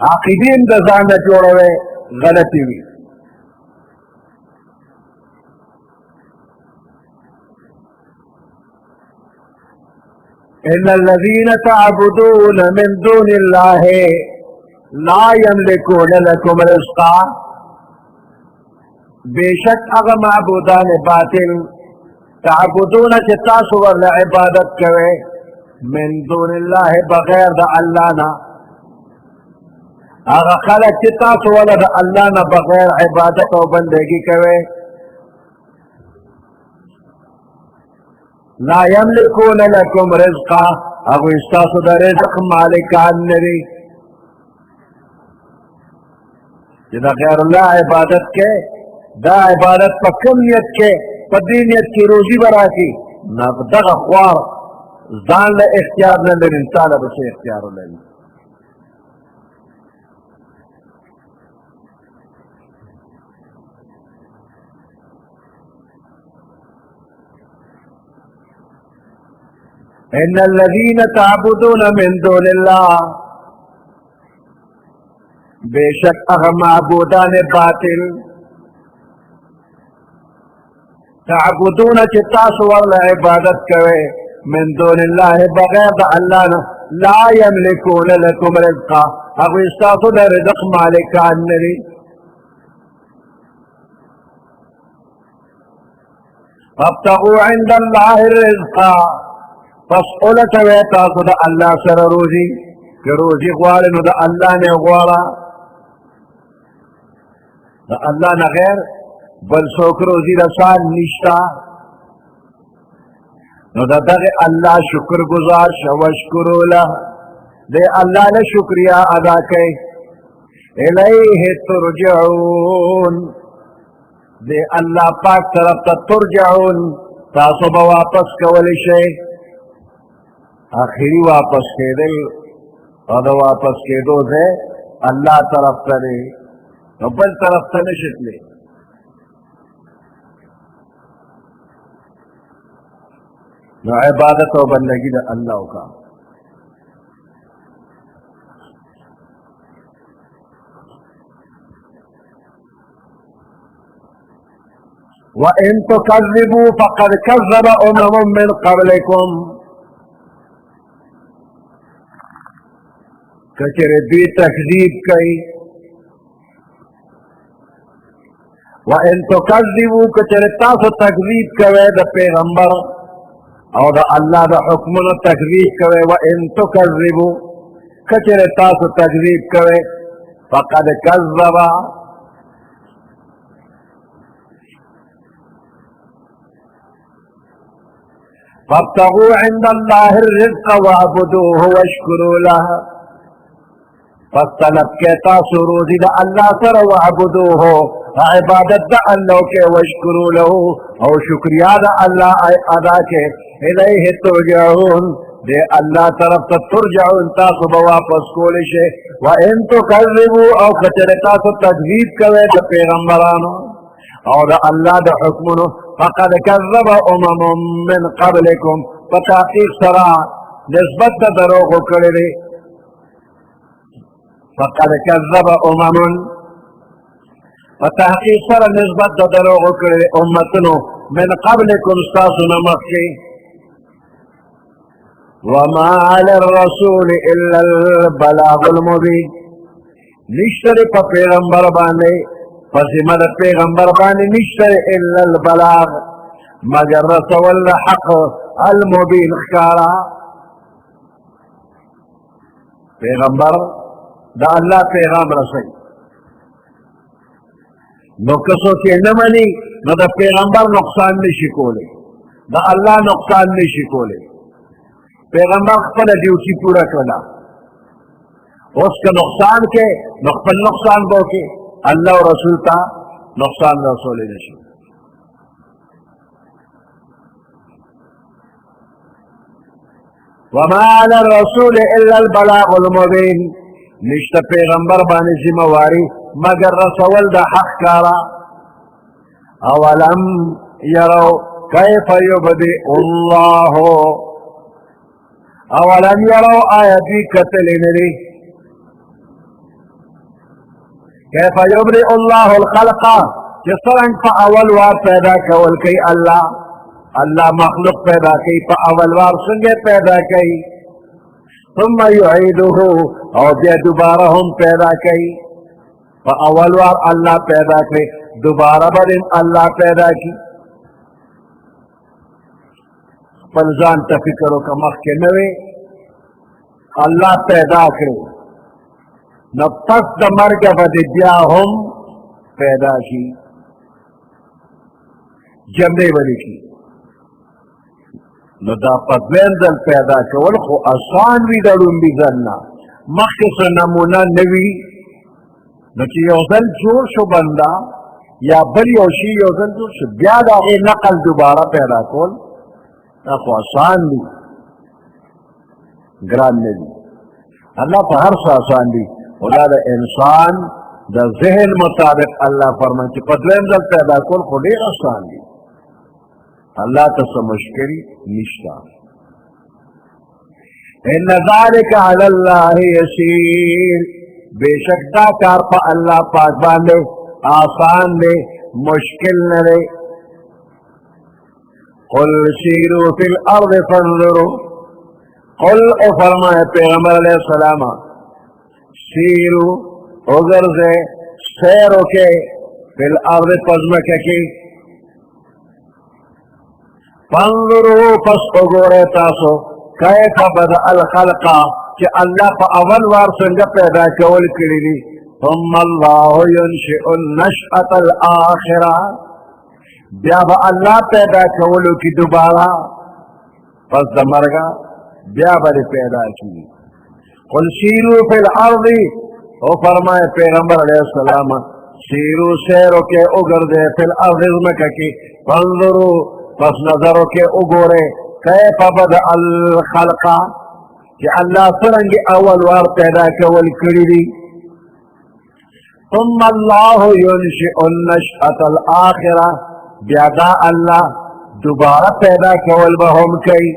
عقیدین دا ځان جوړوي غلطی وی. ان الذین تعبدون من دون اللہ لا یملکون لکم رزقا، بے شک اغا معبودان باطل تعبدون چی تاسو ورل عبادت کرے من دون اللہ بغیر دا اللہ نا، اغا خلق چی تاسو ورل دا اللہ نا بغیر عبادت و بندگی کرے لا یملکون لکم رزقا، اگو استاسو دا رزق مالکان نری. چی دا غیر اللہ عبادت کے دا عبادت پا کم نیت کے پا دینیت کی روزی براتی نا دغا خوار زان لے اختیار نہ لے انسان بسے اختیار لے. ان الذین تعبدون من دون اللہ، بے شک اغا معبودان باطل تعبدون چتاس ورل عبادت کوئے من دون اللہ بغیر دا اللہ نا لا یملکون لکم رزقا اگو استاسو دا رزق مالکان نری فابتغوا عند اللہ الرزقا پس اولتوے تاسو دا اللہ سر روزی کہ روزی غوالنو دا اللہ نے غوالا دا اللہ نا غیر بل سوک روزی رسان نشتا نو دا دغی اللہ شکر گزار شوشکرو لہ دے اللہ نے شکریہ ادا کئی الیہ ترجعون دے اللہ پاک طرف تا ترجعون تاسو با واپس کولی شے آخری واپس کے دل اور دا واپس کے دو دے اللہ طرف تا دے نو بل طرف تا نشت لے نو عبادت و بندگی دا اللہ کا وَإِن تُكَذِّبُوا فَقَدْ كَذَّبَ أُمَمٌ مِّن قَبْلِكُمْ کچر دی تکذیب کئی وَإِن تُكَذِّبُوا کچر تاسو تکذیب کوئے دا پیغمبر او دا اللہ دا حکمنا تکذیب کوئے وَإِن تُكَذِّبُوا کچر تاسو تکذیب کوئے فَقَدْ كَذَّبَ فابتغوا عند الله الرزق وعبدوه واشكروا له پس طلب کے تاسو روزی دا اللہ سر وعبدوه عبادت دا اللہ کے واشکروا له او شکریہ دا اللہ ادا کے الیہ ترجعون دے اللہ طرف ترجعون تاسو بواپس کولی وَإِن تُكَذِّبُوا او کچر تاسو تکذیب کوئے دا پیغمبرانو او دا اللہ دا حکمنو فقد كذب من قبلكم فتحقیق سرا نسبت دا دروغو کرده فقد كذب فتحقیق سرا نسبت دا دروغو کرده امتنو من قبلكم استاسو نمخی وما على الرسول الا البلاغ المبين نشتری پا پیغمبر باندے فزمد پیغمبر بانی نشتر الا البلاغ مگر رسول حق المبین خکارا پیغمبر دا اللہ پیغام رسی نو کسو کے نمانی نو دا پیغمبر نقصان نشی کولے دا اللہ نقصان نشی کولے پیغمبر خپل ڈیوٹی پورا کلا اس کا نقصان کے خپل نقصان بو کے اللہ و رسول تا نقصان رسول نشی وما على الرسول الا البلاغ المبين نشتا پیغمبر بانی ذمہ واری مگر رسول دا حق کارا اولم یرو کیف یبدئ اللہ اولم یرو آیتی قتل نری کیف یبدئ اللہ الخلق جس طرح پا اول وار پیدا کول کئی اللہ مخلوق پیدا کئی پا اول وار سنگے پیدا کئی ثم یعیدہ او بیا دوبارہ ہم پیدا کئی پا اول وار اللہ پیدا کئی دوبارہ بدن اللہ پیدا کی پنزان تفکروں کا مخ کے نوے اللہ پیدا کرے نو پس دا مرگ بدی بیا ہم پیدا کی جمعے ولی کی نو دا پدوین دل پیدا کول خو آسان وی دارون بی ذننا مخص نمونہ نوی نو چی یوزن جور شو بندہ یا بل یوشی یوزن جور شو بیا دا اے نقل دوبارہ پیدا کول نا خو آسان دی گران نبی اللہ پا ہر سا آسان دی خدا دا انسان دا ذہن مطابق اللہ فرمان چی پدوین دل پیدا کول خو دیر آسان دی اللہ تسا مشکری نشتا ان ذالک علی اللہ یسیر بے شک دا کار پا اللہ پاک باندے آسان دے مشکل نہ دے قل سیروا فی الارض فانظروا قل او فرمائے پیغمبر علیہ السلام سیرو اگرزے سیرو کے فی الارض پزمک کی فانظروا پس اگورے تاسو کیف بدأ الخلقا کہ اللہ پا اول وار سنگا پیدا کول کری ثم اللہ ینشئ النشأة الآخرہ بیا با اللہ پیدا کولو کی دوبارہ پس دمرگا بیا بری پیدا کی قل سیرو فی الارض او فرمائے پیغمبر علیہ السلام سیرو سیرو کے اگر دے فی الارض مکہ کی فانظرو پس نظرو کے اگورے کیف بدأ الخلقا کہ اللہ سرنگ اول وار پیدا کول کری ثم اللہ ینشئ النشأة الآخرہ بیادا اللہ دوبارہ پیدا کول بہم کئی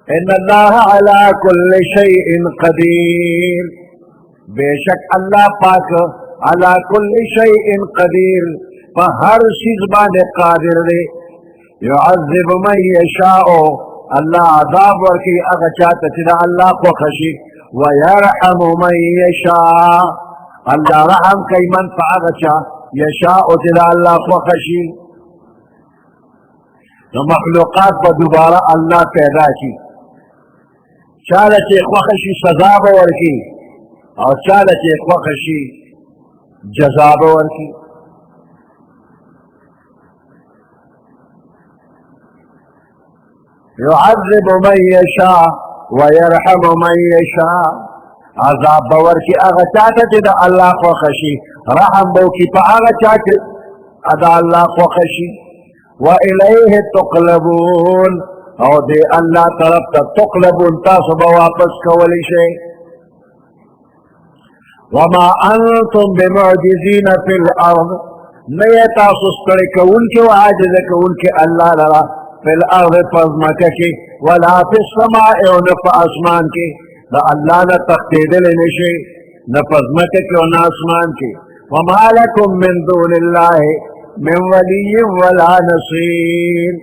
ان اللہ علی کل شیء قدیر بے شک اللہ پاک علی کل شیء قدیر فہر چیز باندے قادر دے يعذب من يشاء اللہ عذاب ورکی اگر چاہتا چلا اللہ کو خشی ويرحم من يشاء اللہ رحم کئی من فاگر چاہ یشاء چلا اللہ کو خشی تو مخلوقات با دوبارہ اللہ پیدا کی چاہتا چیخ وخشی سزا ورکی اور چاہتا چیخ وخشی جزا ورکی يعذب من يشاء ويرحم من يشاء عذاب باور کی اغچاتا چدا اللہ کو خشی رحم بو کی پا اغچاتا ادا اللہ کو خشی وإلیہ تقلبون او دے اللہ طرف تا تقلبون تاسو با واپس کولی شے وما انتم بمعجزین فی الارض نئے تاسو سکڑے کون کے وعاجز کون کے اللہ لرا فی الارض فضمک کی ولا فی السماء ونفع اسمان کی دا اللہ نا تقتیدل نشی نفضمک کی ون اسمان کی وما لکم من دون اللہ من ولی ولا نصیر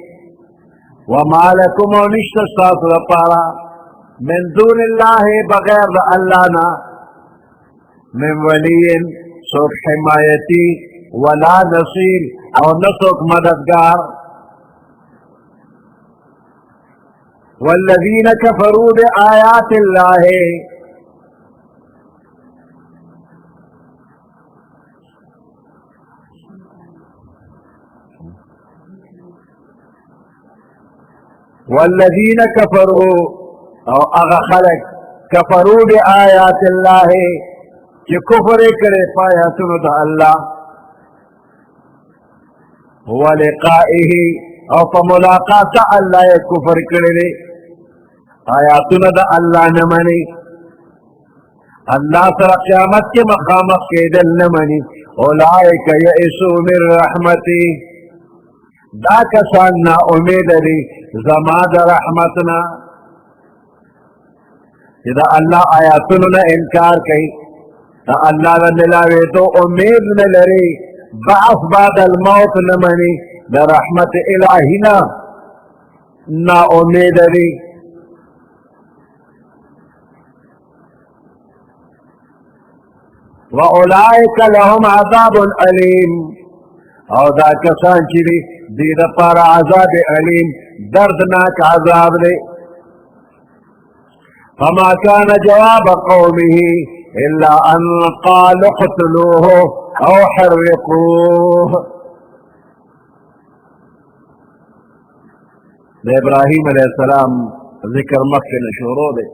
وما لکم ونشت استاثر پارا من دون اللہ بغیر دا اللہ نا من ولی سوک حمایتی ولا نصیر او نسوک مددگار والذین کفروا بآیات اللہ والذین کفروا او اغا خلق کفروا بآیات اللہ کہ کفر کرے پایاتن دا اللہ ولقائه او پا ملاقات اللہ کفر کرے آیاتنا دا اللہ نمانی اللہ سر قیامت کے مقامت کے دل نمانی اولائک یئسو من رحمتی دا کسان نا امید لی زماد رحمتنا دا اللہ آیاتنا انکار کئی دا اللہ نلاوے تو امید نلری بعث بعد الموت نمانی دا رحمت الہینا نا امید لی وَأُولَئِكَ لَهُمْ عَذَابٌ أَلِيمٌ او دا کسان چی دی دید پار عذاب علیم دردناک عذاب دی فما كان جواب قومه إلا أن قالوا اقتلوه أو حرقوه دا ابراہیم علیہ السلام ذکر مکہ شروع دی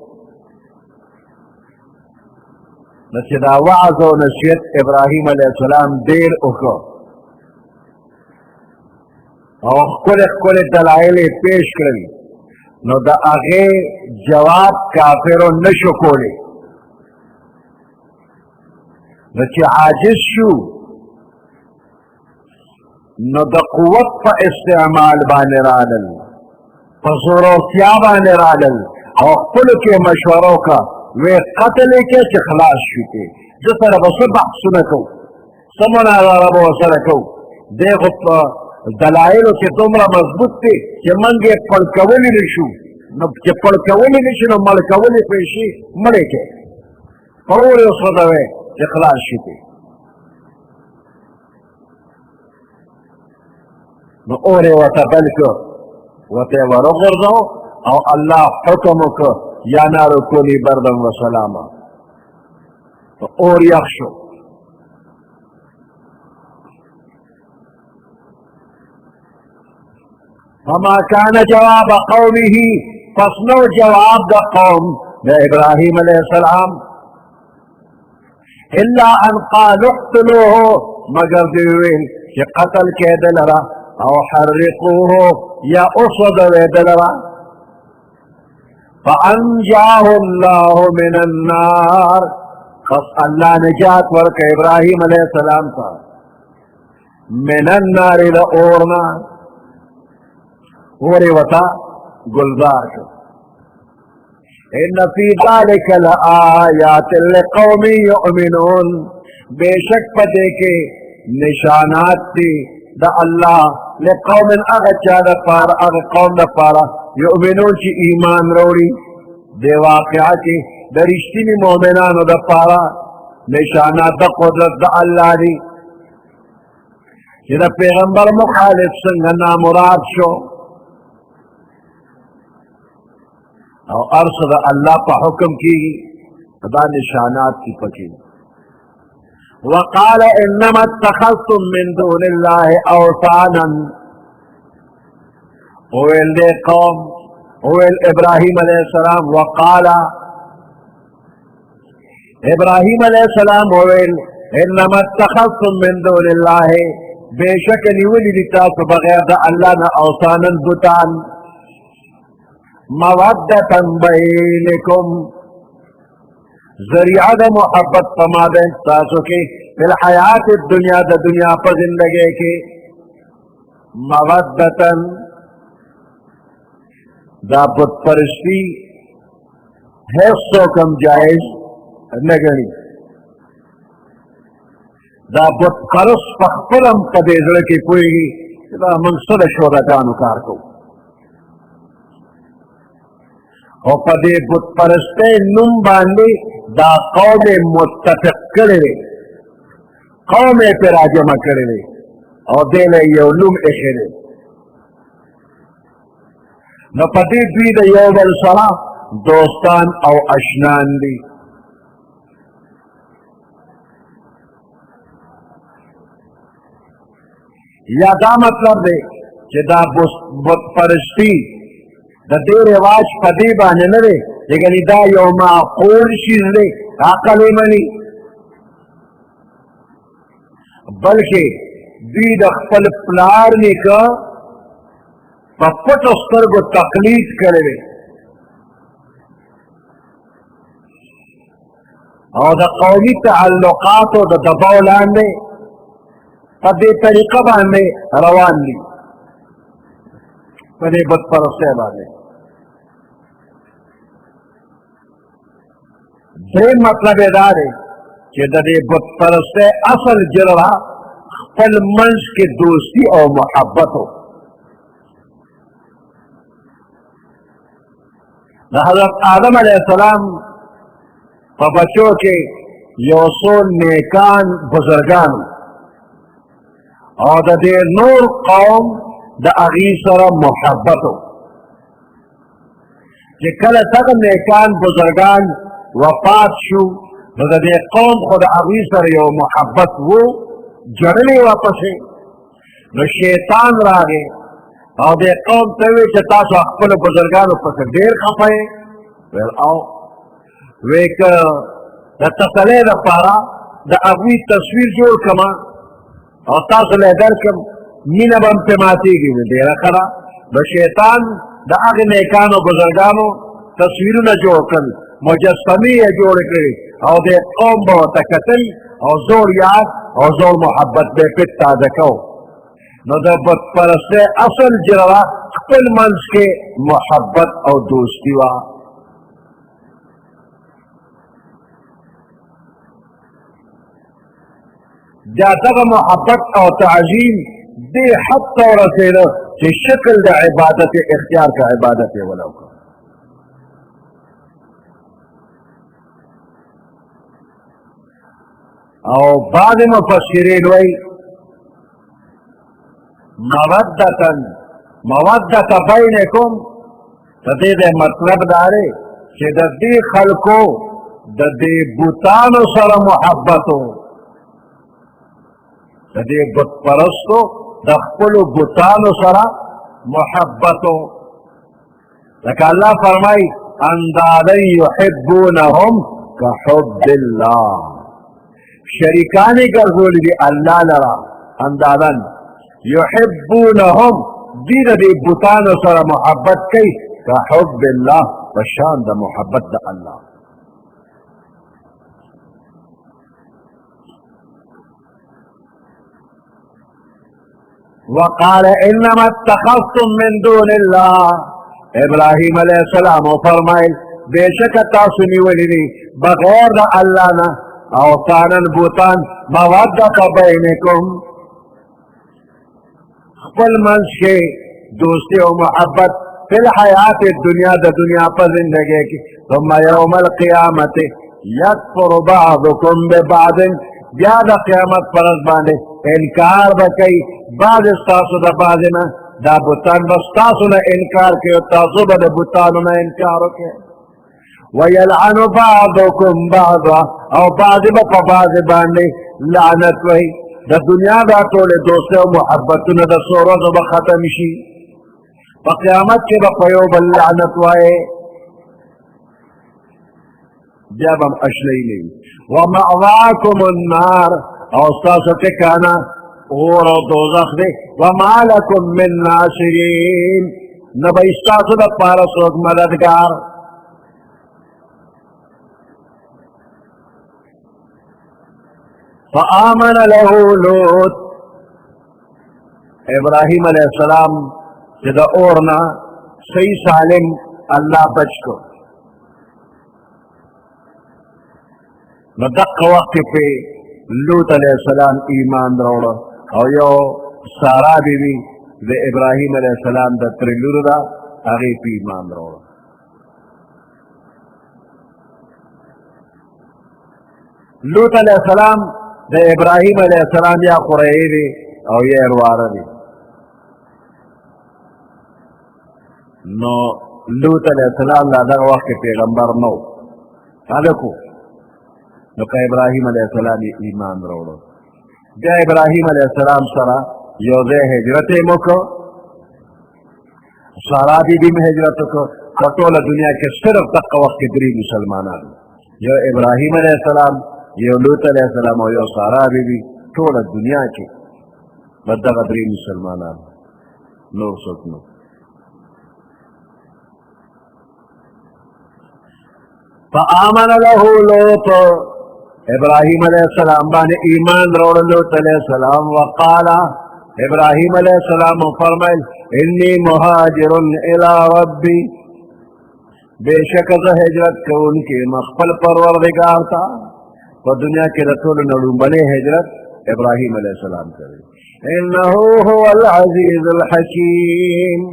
نچه دا وعظ و نصیحت ابراہیم علیہ السلام دیر اکو او خکل دلائل پیش کری نو دا اغی جواب کافر نشو کولی نچه عاجز شو نو دا قوت پا استعمال بانے رالل پا ضرورتیا بانے رالل او خکل کے مشوروں کا وی قتل کے چخلاص شکے جس طرح بس بحث نکو سمنا رب وسرکو دی خو په دلایلو کې دومره مضبوط دی چې موږ یې پړکولی نه شو. نو چې پړکولی نه شي نو مړکولی پرې شي مړې کې په اور یې وسوځوئ چې خلاص شي پرې. نو اور یې ورته بل کړ، ورته یې وروغورځو او الله حکم وکړ یا نارو کوني بردا وسلاما. نو اور یخ شو. فما كان جواب قومه، پس نو جواب د قوم د ابراهیم علیہ السلام الا ان قالوا اقتلوه، مگر دی ویل چې قتل کېدل را او حرقوه یا اصدوه دلرا. فانجاه الله من النار، پس اللہ نجات ورک ابراہیم علیہ السلام تا من النار دا اورنا، اوری وطا گلزار شو. ان فی ذالک لآیات لقوم یؤمنون، بے شک پتے کے نشانات تی دا اللہ لقوم اغچا دا پارا اغ قوم دا پارا یؤمنون چی ایمان روڑی. دے واقعہ چی دا رشتینی مومنانو دا پارا نشانات دا قدرت دا اللہ دی چی دا پیغمبر مخالف سنگا نامراد شو او ارس دا اللہ پا حکم کی دا نشانات کی پکی. وقال انما اتخذتم من دون الله اوثانا، اویل دے قوم اویل ابراہیم علیہ السلام، وقال ابراہیم علیہ السلام اویل انما اتخذتم من دون الله، بے شک نیولی دیتا تو بغیر دا اللہ نا اوثانا بتان، مودتا بینکم، ذریعہ دا محبت پمادن تاسو کی فی الحیات الدنیا دا دنیا پر زندگی کی، مودتا دا بت پرستی ہے سو کم جائز نگنی، دا بت پرس پخپلم پدیزر کی کوئی گی دا منصد شورکانو کار کو او پدی بت پرستے نم باندی دا قوم متفق کرے، قوم پر راجمہ کرے او دیلے یو نم اخرے. نو پدی دوی دا یو بل سرا دوستان او اشنان دی. یا دا مطلب دے کہ دا بت پرستی دا دے رواج پدی بانے نرے لیکن دا یو معقول چیز دے عقل منی، بلکہ دوی دا خپل پلار نکا پا پت استرگو تقلید کرے او دا قومی تعلقات و دا دباو لاندے پا دے طریقہ باندے روان لی پا دے بد پرستے باندے. درین مطلب دار ہے کہ دا دے بت پرستے اصل جرڑا خپل منز کے دوستی اور محبت ہو. دا حضرت آدم علیہ السلام پا بچوں کے یوسون نیکان بزرگان اور دا دے نور قوم دا اغیسر محبت ہو کہ کل تک نیکان بزرگان وفات شو دا دے قوم خود اغیسر یو محبت وہ جڑلی واپس ہے. نو شیطان راگے اور دے قوم تاوی چا تاسو اخپل بزرگانو پس دیر خفائے ویل آو ویک دا تسلے دا پارا دا اغوی تصویر جوڑ کما اور تاسو لے در کم مین بم پماتی گی دیر خرا. دا شیطان دا اغی نیکانو بزرگانو تصویرون جوڑ کن مجسمی جوڑ کری او دے قوم بہتا قتل او زور یاد او زور محبت بے پتا دکو. نو دا بت پرستے اصل جروا خپل منز کے محبت او دوستی وا. جاتا محبت او تعظیم دي حتى ورسيده في شكل د عبادت اختیار کا عبادت ولو کا. او بعض مفسرین وی مودت بینکم تدید مطلب داره چې د دې خلکو د دې بوتانو سره محبتو د دې بت پرستو د خپلو بوتانو سره محبتو لکه الله فرمای اندادا یحبونهم کحب الله شریکانی ګرځولي دي الله لرا اندادن یحبونهم دې د دې بوتانو سره محبت کوي کحب الله پشان د محبت د الله. وقال انما اتخذتم من دون الله ابراہیم علیہ السلام فرمائل بے شک تاسو نیولی دی بغیر دا اللہ نا اوثانا بوتان مودت بینکم خپل منز کے دوستی و محبت فی الحیات الدنیا دا دنیا پر زندگی کی ثم یوم القیامت یکفر بعضکم ببعض بیا دا قیامت پر ازبانے انکار بکی بعض استاسو دا بعضنا دا بوتان بستاسو نا انکار کے تاسو با دا بوتانو نا انکارو کے ویلعن بعضکم بعضا او بعض با پا بعض بانے لعنت وی دا دنیا دا طول دوستے و محبتو دا سورت با ختم شی پا قیامت کے با پیوب اللعنت وی جب ہم اشلی لی ومعواکم النار او استاسو تکانا اور دوزخ دے وما لکم من ناصرین نبا استاسو دا پارسوک مددگار. فآمن له لوط ابراہیم علیہ السلام سے دا اورنا صحیح سالم اللہ بچ کو ندق وقت پہ لوط علیہ السلام ایمان روڑا او یو سارا بیوی دا ابراہیم علیہ السلام دا ترلور دا اغی پی ایمان روڑا. لوط علیہ السلام دا ابراہیم علیہ السلام یا قرآئی دی او یا اروارا دی نو لوط علیہ السلام لا دا وقت پیغمبر نو حالکو نو که ابراہیم علیہ السلام ایمان روڑو بیا ابراہیم علیہ السلام سرا یوزے ہجرت مکو سارا بی بی میں ہجرت کو کٹول دنیا کے صرف تک وقت کے دری مسلمانان یو ابراہیم علیہ السلام یو لوط علیہ السلام و یو سارا بی بی طول دنیا کے بدغ دری مسلمانان نور سکنو. فآمن له لوط ابراہیم علیہ السلام بانے ایمان روڑ لوط علیہ السلام وقالا ابراہیم علیہ السلام فرمائل انی مہاجر الى ربی بے شک از ہجرت کو ان کے مخفل پروردگار تھا و دنیا کے رسول نڑوں بنے ہجرت ابراہیم علیہ السلام کرے انہو هو العزیز الحکیم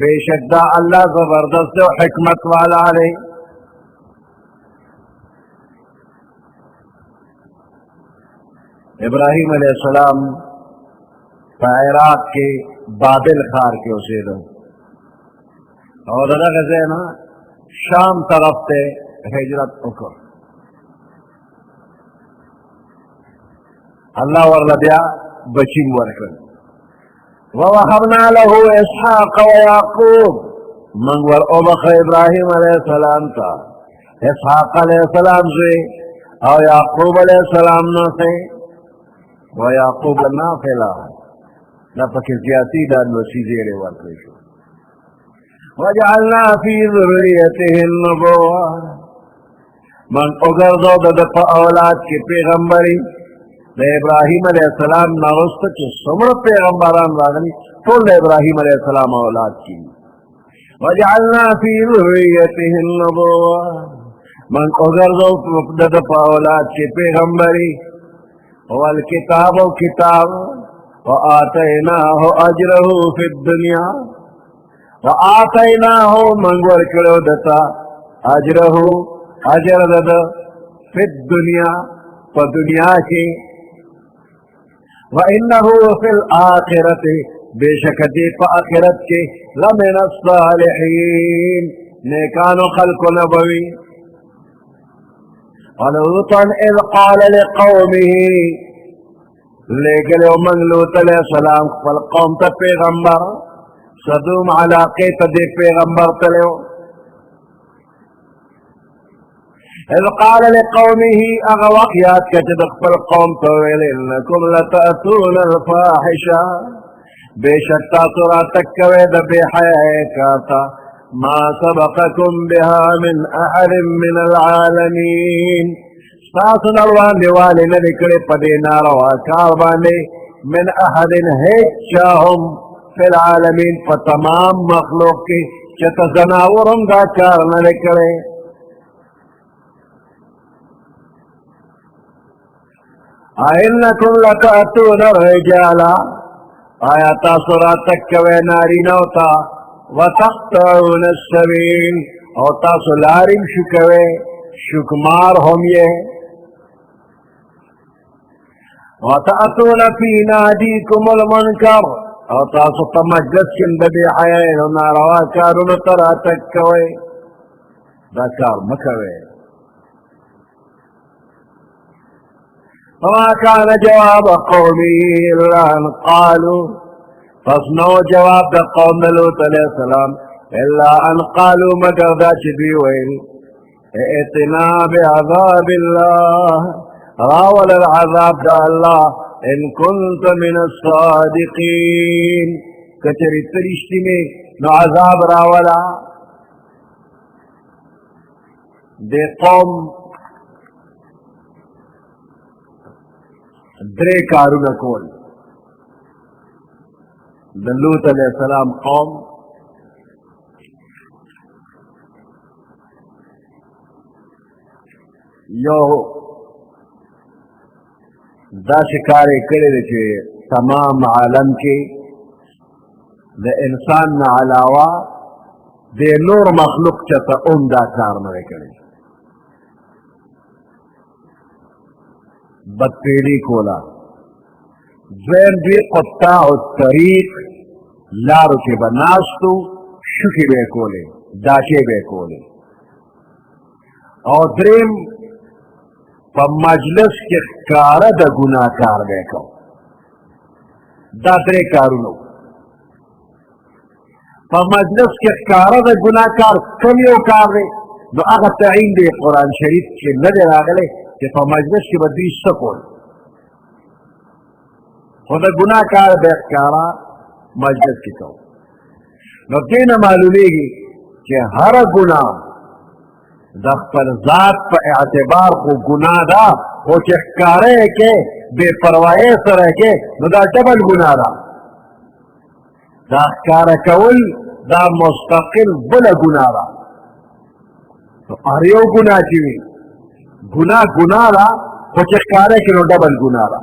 بے شک دا اللہ زبردست و حکمت والا علیہ. ابراہیم علیہ السلام عراق کے بابل خار کے اسے دو اور غزینا شام طرف تے ہجرت اکر اللہ ورلبیا بچیم ورکن ووہبنا له اسحاق و یعقوب منور اوبخ ابراہیم علیہ السلام تا اسحاق علیہ السلام سے اور یعقوب علیہ السلام نہ سے ویعقوب نافلہ نفق زیادی دان وسیزیر ورکشو وجعلنا فی ذریته النبوہ من اگردو ددپا اولاد کی پیغمبری دا ابراہیم علیہ السلام نرست چو سمر پیغمبران راگنی طول ابراہیم علیہ السلام اولاد کی وجعلنا فی ذریته النبوہ من اگردو ددپا اولاد کی پیغمبری والکتاب و کتاب وآتيناه أجره في الدنيا وآتيناه منور کړو دتا اجره اجر دد فی الدنیا په دنیا کې وانه فی الاخرة بیشک دی په آخرت کې لمن الصالحین نیکانو خلق نبوی ولوطا اذ قال لقومه لګلو من لوط علیہ السلام خپل قوم ته پیغمبر صدوم علاقه ته دی پیغمبر تلو اذ قال لقومه اغوقيات كتد خپل قوم ته ویل انکم لتاتون الفاحشه بیشک تاسو راتکوي د بے حیا کارتا ما سبقكم بها من احد من العالمين تاسو نروان دیوالی ندکڑی پدی ناروا کار باندی من احد هیچاهم فی العالمین پا تمام مخلوق کی چتا زناورم دا کار ندکڑی اینکم لتأتون الرجالا آیا تاسو را تکوی ناری نوتا وتقطعون السبیل او تاسو لاریم شکوی شکمار هم یہ وتأتون في ناديكم المنكر او تاسو په مجلس کې د بې حیاۍ او ناروا کارونو ته راتګ کوئ دا کار مه کوئ فما كان جواب قومه الا ان قالوا پس نو جواب د قوم لوط علیہ السلام الا ان قالوا مگر دا چې دوی ویل ائتنا بعذاب الله راول العذاب دا الله ان كنت من الصادقين کچری ترشتی میں نو عذاب راولا دے قوم درے کارون کول لوط علیہ السلام قوم یو دا شکارے کرے دے چھے تمام عالم کے دے انسان نا علاوہ دے نور مخلوق چتا دا کار نوے کرے بدپیلی کولا دویم دوی قطاع الطریق لارو کے بناستو شکی بے کولے داچے بے کولے اور دریم پا مجلس کے کارا دا گناہ کار بے کو دا درے کارونو پا مجلس کے کارا دا گناہ کار کمیو کار دے نو اگا تعین دے قرآن شریف کے ندر آگلے کہ پا مجلس کے بدری سکول خود گناہ کار بے کارا مجلس کی کو نو دینا معلومی گی کہ ہر گناہ دا پر ذات پا اعتبار کو گناہ دا وہ چکارے کے بے پروائے سرے کے نو دا ڈبل گناہ دا کار کول دا مستقل بلا گناہ دا تو اریو گناہ چیوی گناہ دا وہ چکارے کے نو ڈبل گناہ دا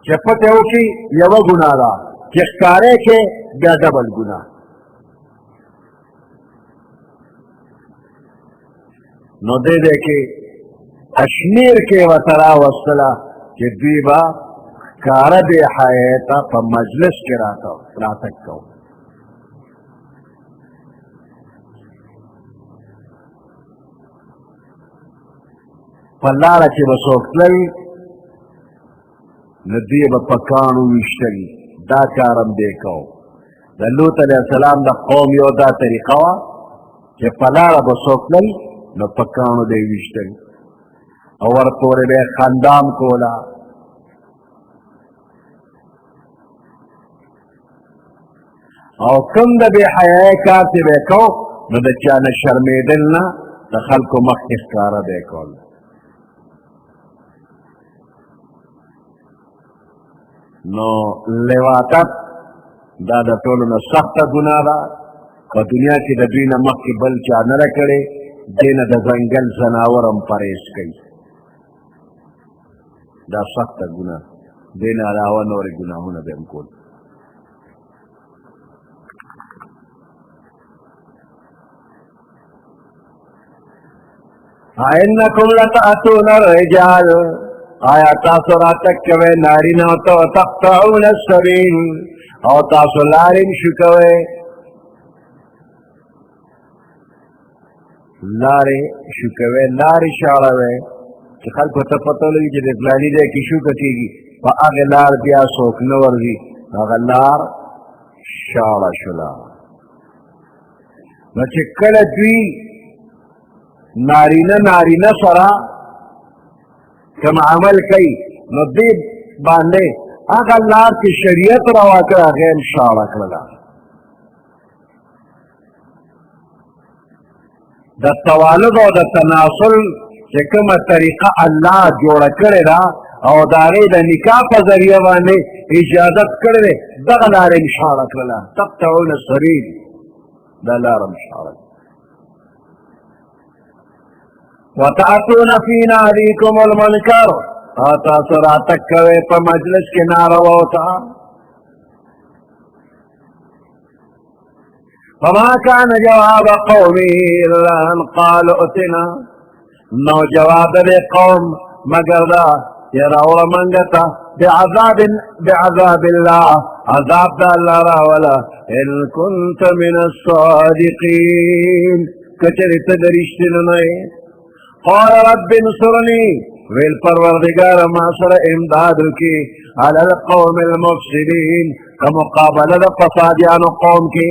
چپتے ہو کی یو گناہ دا چکارے کے بیا ڈبل گناہ نو دے دے کے اشمیر کے وطرا وصلہ کہ دیبا کارا بے حیاتا پا مجلس کے راتک کو پلارا چی بسوکتلل ندیبا پکانو وشتلی دا کارم دیکھو دا لوط علیہ السلام دا قوم یو دا طریقہ وا کہ پلارا بسوکتلل نو پکانو دے وشتل اور پورے بے خاندام کولا او کم دا بے حیائی کاتے بے کو نو دا چانا شرمیدلنا دا خلقو مخص کارا بے کول نو لیواتت دا دا طولنا سخت گناہ دا و دنیا کی دا دوینا مخی بل چانا رکڑے دین دا زنگل زناورم پریس کئی دا سخت گناہ دین علاوه نور گناهونه به هم کول. انکم لتأتون الرجال آیا تاسو راتک کوئے نارینو تو تقطعون السبیل او تاسو لاریم شو کوئے لارے شو کوئے لاری شاڑوئے چی خلقو تا پتو لگی چی دی فلانی دے کی شو کتیگی فا اغی لار بیا سوک نورگی اغی لار شاڑا شلا نو چی کل دوی نارینه سرا کم عمل کئی نو دی باندے اغا لار کی شریعت روا کرا غیر شاڑا کرلا دا توالد و دا تناسل چکم طریقہ اللہ جوڑا کرے دا او داغی دا نکاح پا ذریعہ باندے اجازت کرے دا لارم شاڑا کرلا تقطعون السبیل دا لارم شاڑا وَتَأْتُونَ فِي نَادِيكُمُ الْمُنْكَرَ آتا سراتک کوئے پا مجلس کے نارواتا فما كان جواب قومه إلا أن قالوا ائتنا نو جواب دے قوم مگر دا يراور منگتا بعذاب الله عذاب دا اللہ راولا إن كنت من الصادقين کچری تدرشتن نئے قال رب انصرني ویل پروردگار ما سر امداد کی علی القوم المفسدین کا مقابلہ دا فسادیان قوم کی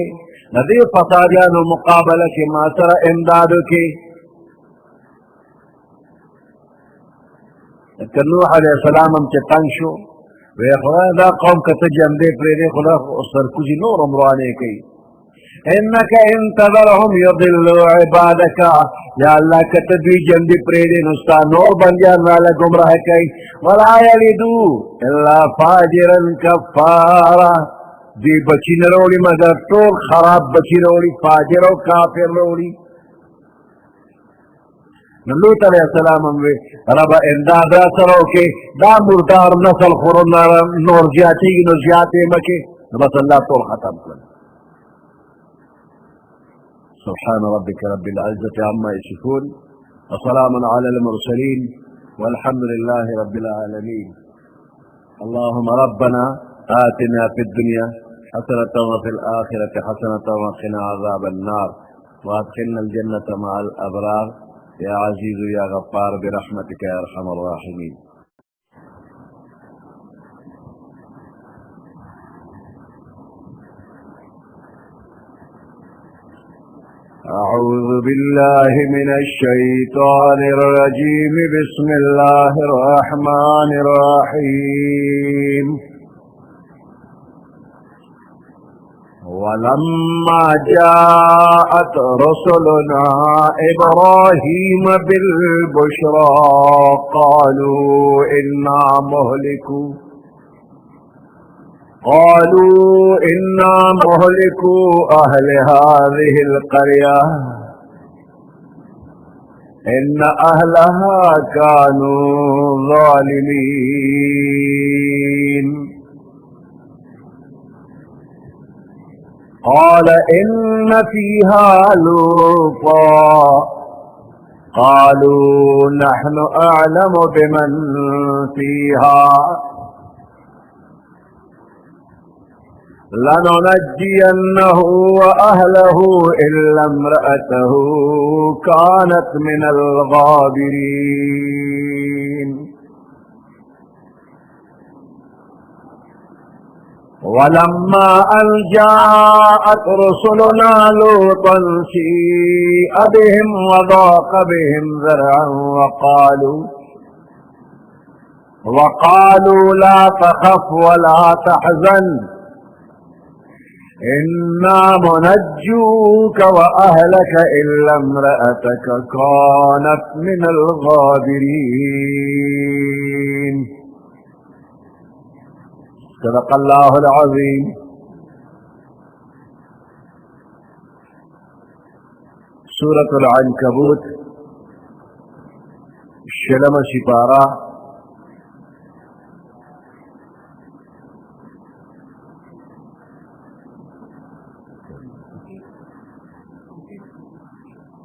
ندی فسادیان مقابلہ کی ما سر امداد کی نوح علیہ السلام ہم چتنگ شو وی خدا دا قوم کتا جمدے پریدے خدا سرکوزی نور امرانے کی انکا انتظرهم یضلوا عبادکا یا اللہ کتدوی جمدی پریدے نستا نور بندیان والا گمراہ کئی ولا یلدو الا فاجرا کفارا دی بچی نروڑی مگر طول خراب بچی روڑی فاجر و کافر روڑی لوط علیہ السلام ہموے رب انداد سرو کے دا مردار نسل خورن نور جاتی گی نو جاتے مکے بس اللہ طول ختم کر سبحان ربك رب العزة عما يصفون وسلام على المرسلين والحمد لله رب العالمين اللهم ربنا آتنا في الدنيا حسنة وفي الآخرة حسنة وقنا عذاب النار وادخلنا الجنة مع الأبرار يا عزيز يا غفار برحمتك يا أرحم الراحمين أعوذ بالله من الشيطان الرجيم بسم الله الرحمن الرحيم ولما جاءت رسلنا إبراهيم بالبشرى قالوا إنا مهلكوا أهل هذه القرية إن أهلها كانوا ظالمين قال إن فيها لوطا قالوا نحن أعلم بمن فيها لننجينه وأهله إلا امرأته كانت من الغابرين ولما أن جاءت رسلنا لوطا سيء بهم وضاق بهم ذرعا وقالوا لا تخف ولا تحزن إنا منجوك وأهلك إلا امرأتك كانت من الغابرين صدق الله العظيم. سورة العنكبوت شلم سپارہ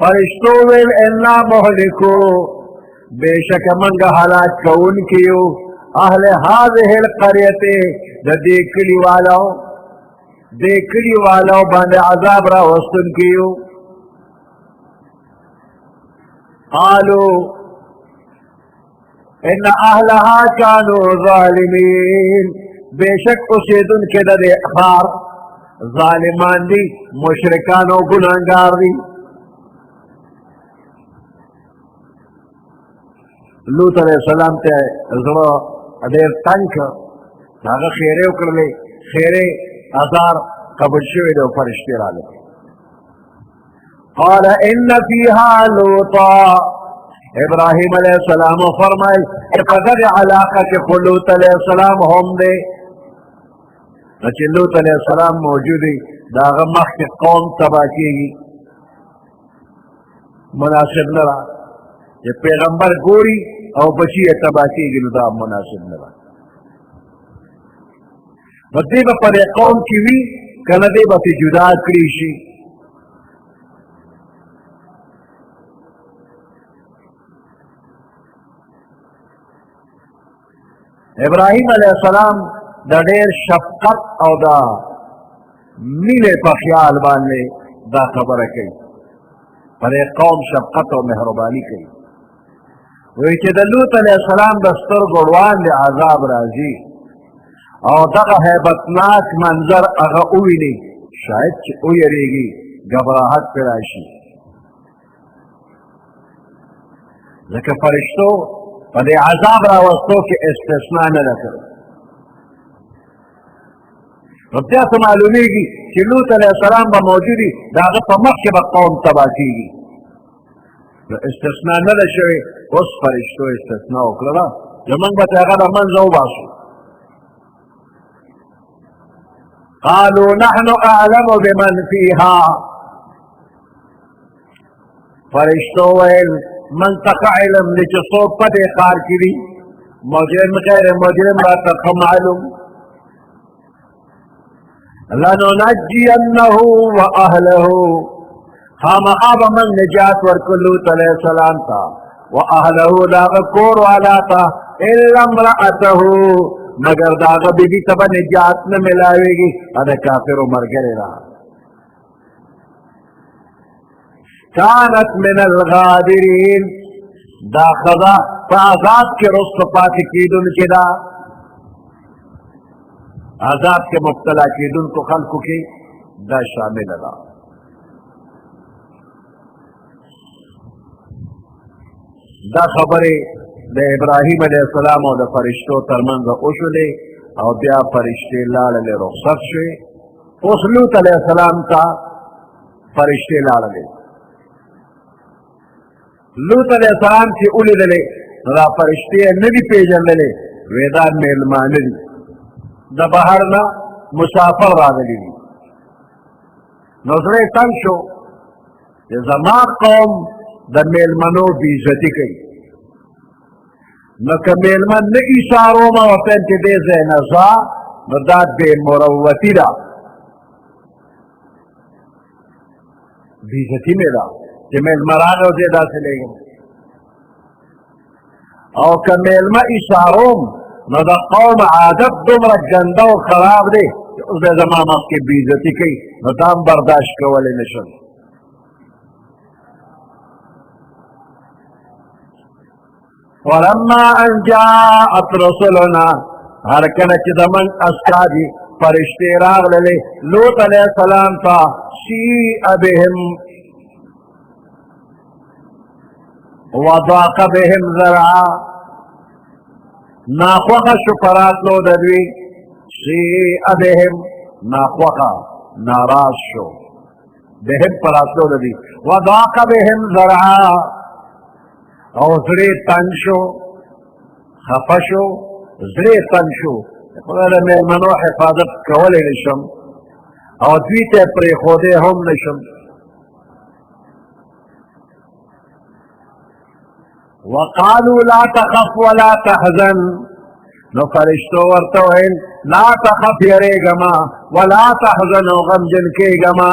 فرشتو ویل انا مهلکو بیشک منگا حالات کون کیو اہل هذه القریت دے کلی والاو باندے عذاب را وستن کیو. قالو ان اہلها کانو ظالمین بیشک اسیدن کے دے خار ظالمان دی مشرکان و گناہگار دی. لوط علیہ السلام تے زړه ډېر تنګ هغه خیرې وکړلې خیرې آثار قبول شوي دي او فرشتې راغلې. قال ان فيها لوطا ابراہیم علیہ السلام فرمائے په دغه علاقه کې خو لوط علیہ السلام هم دی. چې لوط علیہ السلام موجود دی د هغه مخکې قوم تباه کېږي مناسب نه ده چې پیغمبر ګوري او بچی تباه کېږي نو دا مناسب نه ده. نو دی به په دې قوم کې وي که نه دی به پرې جدا کړي شي. ابراہیم علیہ السلام دا ډېر شفقت او دا مینې په خیال باندې دا خبره کوي پر قوم شفقت او مهرباني کوي. وایي چې د لوط علیہ السلام د سترګو وړاندې عذاب راځي او دغه هیبتناک منظر هغه وویني شاید چې ویریږي ګبراهت پرې راشي ځکه فرشتو په دې عذاب راوستو کې استثنا نه ده کړې. نو بیا څه معلومیږي چې لوط علیہ السلام به موجود وي د هغه په مخکې به قوم تباه کېږي. نو استثنا نه ده شوې اوس فرشتو استثنا وکړله زمونږ به هغه د منځه وباسو. قالوا نحن اعلم بمن فيها فرشتو ویل من تقع علم دی چې څوک په دې ښار کې دي مجرم غیر مجرم راته ښه معلوم. لننجینه واهله خامخا به من نجات ورکړو لوط علیہ السلام ته واهله د هغه کور والا ته الا امرأته مگر د هغه بیبي ته به نجات نه ملاویږي د کافرو ملګرې ده. كانت من الغابرين دا خدا فعذاب کے رست پاتی کیدن کی دا عذاب کے مبتلا کیدن کو خلقو کی دا شامل دا. دا خبری دا ابراہیم علیہ السلام و دا فرشتو ترمنز اوشلے او بیا فرشتے لالے رخصت شوی. اس لوط علیہ السلام تا فرشتے لالے لوط علیہ السلام چې ولیدلې دا فرشتې نه دي پیژندلې وې دا میلمانه دي د بهر نه مسافر راغلي دي. نو زړه یې تنګ شو چې زما قوم د میلمنو بېعزتي کوي نو که میلمن نه ایسارومه ورته چې دې ځای نه ځه نو دا بې مروتي ده بېعزتي مې ده چې میلمه راغی او زه داسې لېږم او که میلمه ایساروم نو د قوم عادت دومره ګنده او خراب دی چې اوس به زما مخکې بېعزتي کوي نو دا هم برداشت کولی نه شم. ولما ان جاءت رسلنا هر کله چې زموږ استازي فرشتې راغللې لوط علیہ السلام ته سیء بهم وضاق بهم ذرعا ناخوخه شو پراتلو ددوی سیء بهم ناخوخه ناراض شو بهم پراتلو ددوی وضاق بهم ذرعا او زړه تنګ شو خفه شو زړه تنګ شو خدای د میلمنو حفاظت کولی نشم او دوی ته پرېښودی هم نشم. وقالوا لا تخف ولا تحزن نو فرشتو ورته ویل لا تخف یریږما ولا تحزن او غمجن کېږما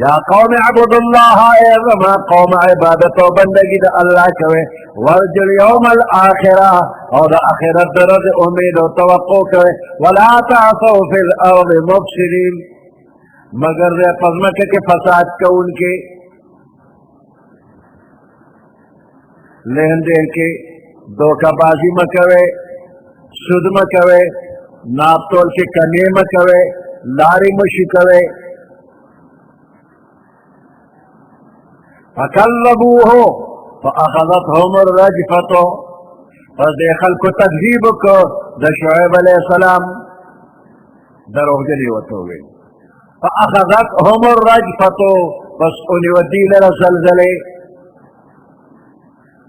یا قوم عبد اللہ اے زما قوم عبادت و بندگی دا اللہ کوئے ورجل یوم الاخرہ او دا آخرت درد امید و توقع کوئے ولا تعصوا فی الارض مفسدین مگر دے پزمکہ کے فساد کو ان کے لہن دین کے دوکہ بازی مکوے سود مکوے ناپ تول کے کنے مکوے لاری مشی کوے فکذبوه فاخذتهم الرجفة پس دے خلق تکذیب کو دا شعیب علیہ السلام دروغ جلی وتو گئی فاخذتهم الرجفة پس انہی ودی لرا زلزلے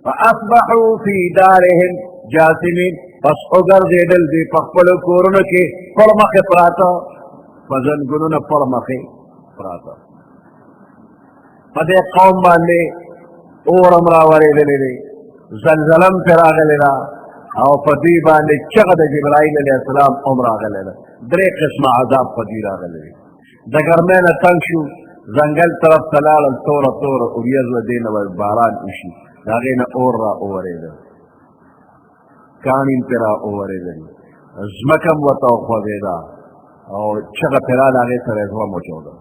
فاصبحوا في دارهم جاثمین پس اگر دیدل دی پخپل کورن کے پرمخ پراتا فزنگنون پرمخ پراتا پدے قوم باندے اورم راوری دلیلے زلزلم پر آگلینا او پدی باندے چغد جبرائیل علیہ السلام عمر آگلینا درے قسم عذاب پدی آگلینا دگرمین تنشو زنگل طرف تلال طور طور اوریز و دین و باران اشی داغین اور را اوری دل کانین پر اوری دل زمکم و توقع دیدا او چغد پرال آگے سر ازوا موچودا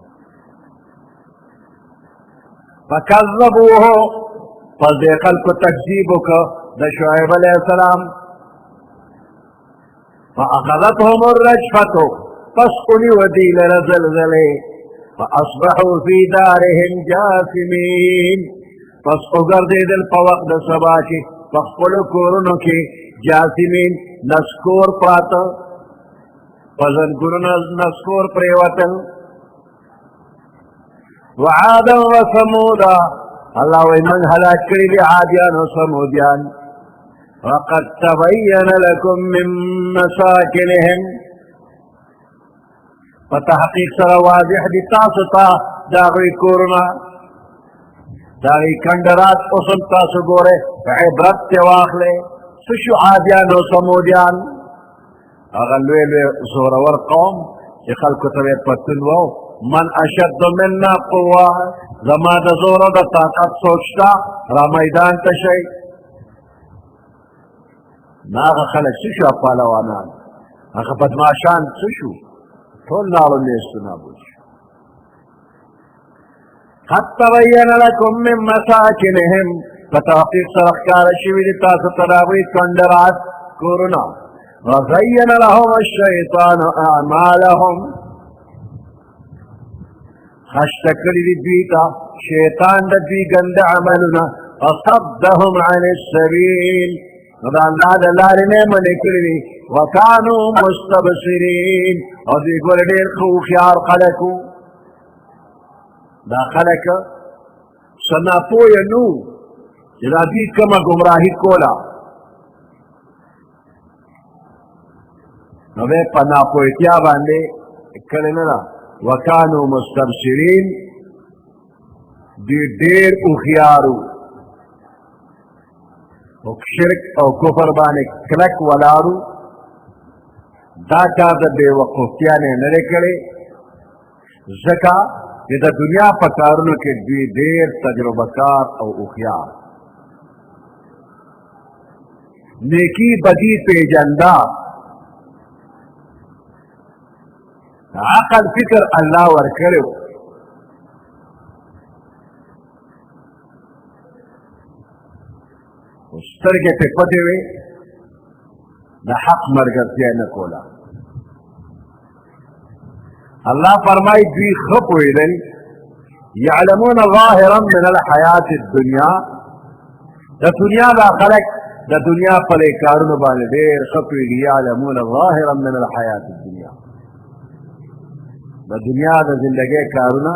فکذبوه پس دے خلق تکذیب کو دا شعیب علیہ السلام فاخذتهم الرجفة پس انہی ودی لرزلزلے فاصبحوا في دارهم جاثمین پس اگر دے دل پوقت سبا کی فخپل کورنو کی جاثمین نسکور پراتا پزن گرنا نسکور پریوتن وعادا وثمودا اللہ ومن هلاك کری دی عادیان و سمودیان وقد تبین لکم من مساکنهم فتحقیق سر واضح دی تاسطا داغوی کورنا داغی کندرات اسم تاسو گورے عبرت تواخلے سشو عادیان و سمودیان اغلوی زورور قوم چی خلقو تبیر پتنوو من اشد مننا قوة زما دا زورا دا طاقت سوچتا را میدان تشی ناغا خلق سشو اپالوانان اخا بدماشان سشو طول نارو لیستو نابوش قد تبین لکم من مساکنهم فتحقیق سرخکار شوید تاسو تراوی کندرات کورونا وزین لهم الشیطان اعمالهم خشتکلی دی دویتا شیطان دا دوی گند عملنا فصدهم عن السبیل ندا اللہ دا لارنے منکلی وکانو مستبصرین اور دی گول دیر خوخیار خلقو دا خلق سنا پویا نو جدا دی کما گمراہی کولا نو بے پنا پویتیا باندے کلننا وکانو مستبصرین دی دیر اخیارو شرک او کفر بانے کلک ولارو دا کار دا بے وقفتیانے نرکلے زکا دا دنیا پکارنو کے دی دیر تجربکار او اخیار نیکی بدی پیجندہ عقل فکر اللہ ورکلو سترگے پہ پتے ہوئے دا حق مرگزیہ نکولا اللہ فرمائی دوی خپ ہوئی دل یعلمون ظاہرا من الحیات الدنیا دا دنیا دا خلق دا دنیا پلے کارون بانے دیر خپ ہوئی یعلمون ظاہرا من الحیات الدنیا دا دنیا دا زندگی کارونا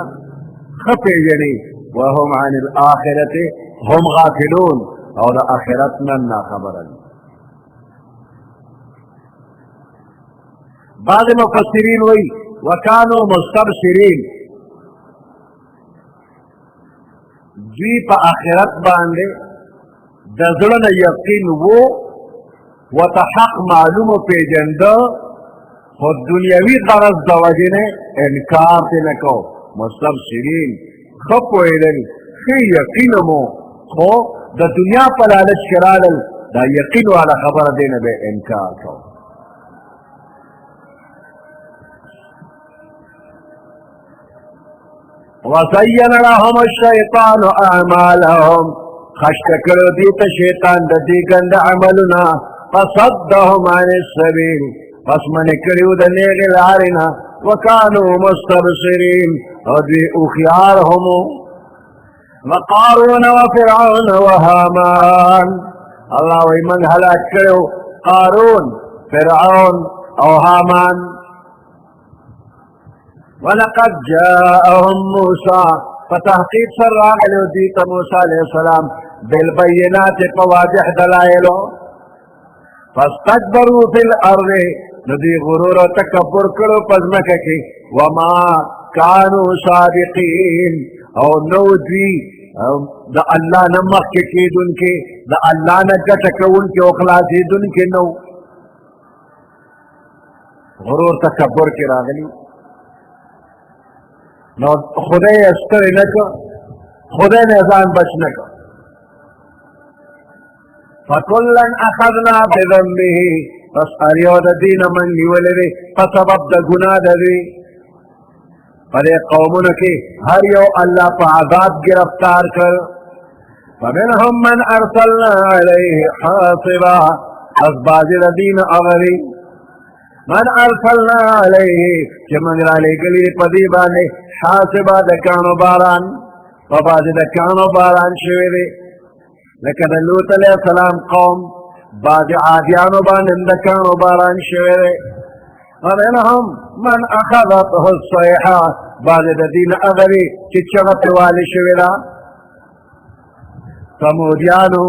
خپے جنی وهم عن الآخرت هم غافلون او دا آخرتنا نا خبرن بعض مفسرین وی وکانو مستبصرین دوی پا آخرت باندے دا ظلن یقین وہ وتحق معلوم پیجندہ خود دنیاوی غرض دوجنے انکار تے نکو مستبصرین خپویدل خی یقینمو خو د دنیا په لالچ کرالل دا یقین والا خبر دینه به انکار کو وزین لهم الشیطان اعمالهم خشککلو دیتا شیطان دا دیگند عملنا فصدهم عن السبیل پس منکریو دا نیغ العارنا وکانو مستبصرین او دوی اخیارهمو وقارون وفرعون وهامان اللہ وی من حلاک کرو قارون فرعون او هامان ولقد جاءهم موسى فتحقیق سر راغلو دیتا موسیٰ علیہ السلام بالبینات قواضح دلائلو فاستكبروا في الارض ندی غرور و تکبر کرو پزمکہ کی وما كانوا صادقین او نو دوی دا اللہ نمخ کے کیدن کے دا اللہ نگتکون کے اخلاصی دن کے نو غرور تکبر کی راغلی نو خدای استر نکو خدای نیزان بچ نکو فکلن اخذنا بذنبه پس اریو دا دین من نیولے فسبب دا گناہ دا دی پدے قومن کے ہر یو اللہ پا عذاب گرفتار کر فمنهم من ارسلنا علیہ حاصبا پس بازی دا دین اغری من ارسلنا علیہ چمن را لے گلی پدی بانے حاصبا دکانو باران وبازی دکانو باران شویدے لکہ لوط علیہ السلام قوم بازی عادیانو بانے دکانو باران شویدے ومنهم من اخذته الصیحہ بازی دین اغری چچغت والی شویدہ سمودیانو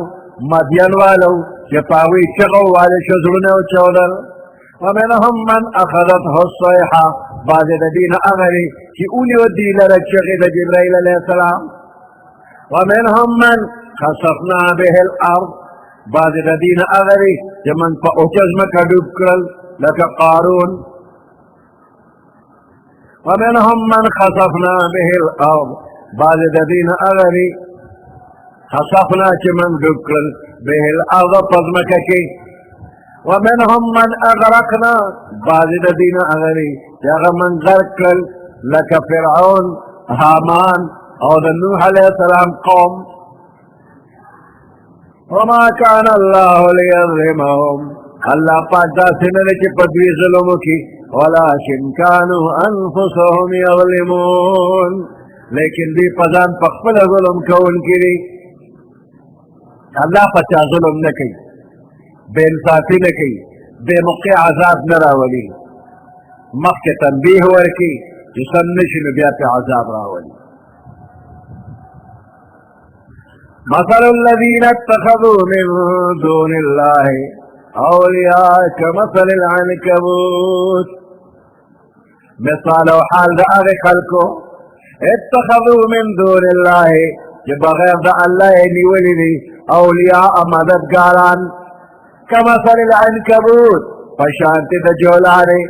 مدین والو چپاوی چغو والی شزرنو چودر ومنهم من اخذته الصيحة بعد دين اغري كي اولي ودي لرجغي جبريل عليه السلام ومنهم من خسفنا به الارض بعد دين اغري جمن فاوجز مكدوب كرل لك قارون ومنهم من خسفنا به الارض بعد دين اغري خسفنا جمن دوب كرل به الارض فضمككي ومنهم من اغرقنا بعض الذين اغري يا من غرق لك فرعون هامان او نوح عليه السلام قوم وما كان الله ليظلمهم الله پاک دا سننے کی پدوی ظلموں کی ولكن كانوا انفسهم يظلمون لیکن دی پزان پخپل ظلم کون کی اللہ پچا ظلم نہ کی بے انصافی نہ کی بے موقع عذاب نہ راولی مخ کے تنبیہ ورکی جسن نشن بیا پہ عذاب راولی مثل الذین اتخذوا من دون اللہ اولیاء کمثل العنکبوت مثال و حال دا آغی خلقو اتخذوا من دون اللہ کہ بغیر دا اللہ نیولی دی اولیاء مددگاران کمثل العنکبوت فشانتی دا جولانے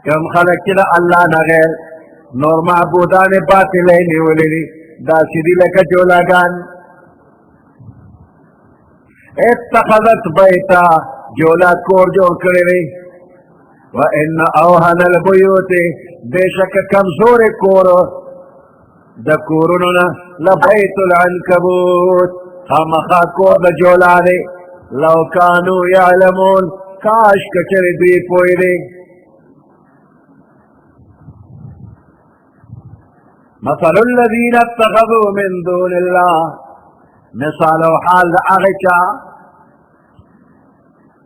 کم خلق چلا اللہ نغیر نور معبودان باطلے نیولی دا سیدی لکا جولاگان اتخذت بیتا جولا کور جو کرے وَإِنَّ أَوْهَنَ الْبُيُوتِ بے شک کمزور کور دا کورننا لبیت العنکبوت خامخا کور دا جولانے لو کانو یعلمون کاش کچر دوی پوئی دے مثل الذین اتخذوا من دون اللہ مثال و حال دا اغچا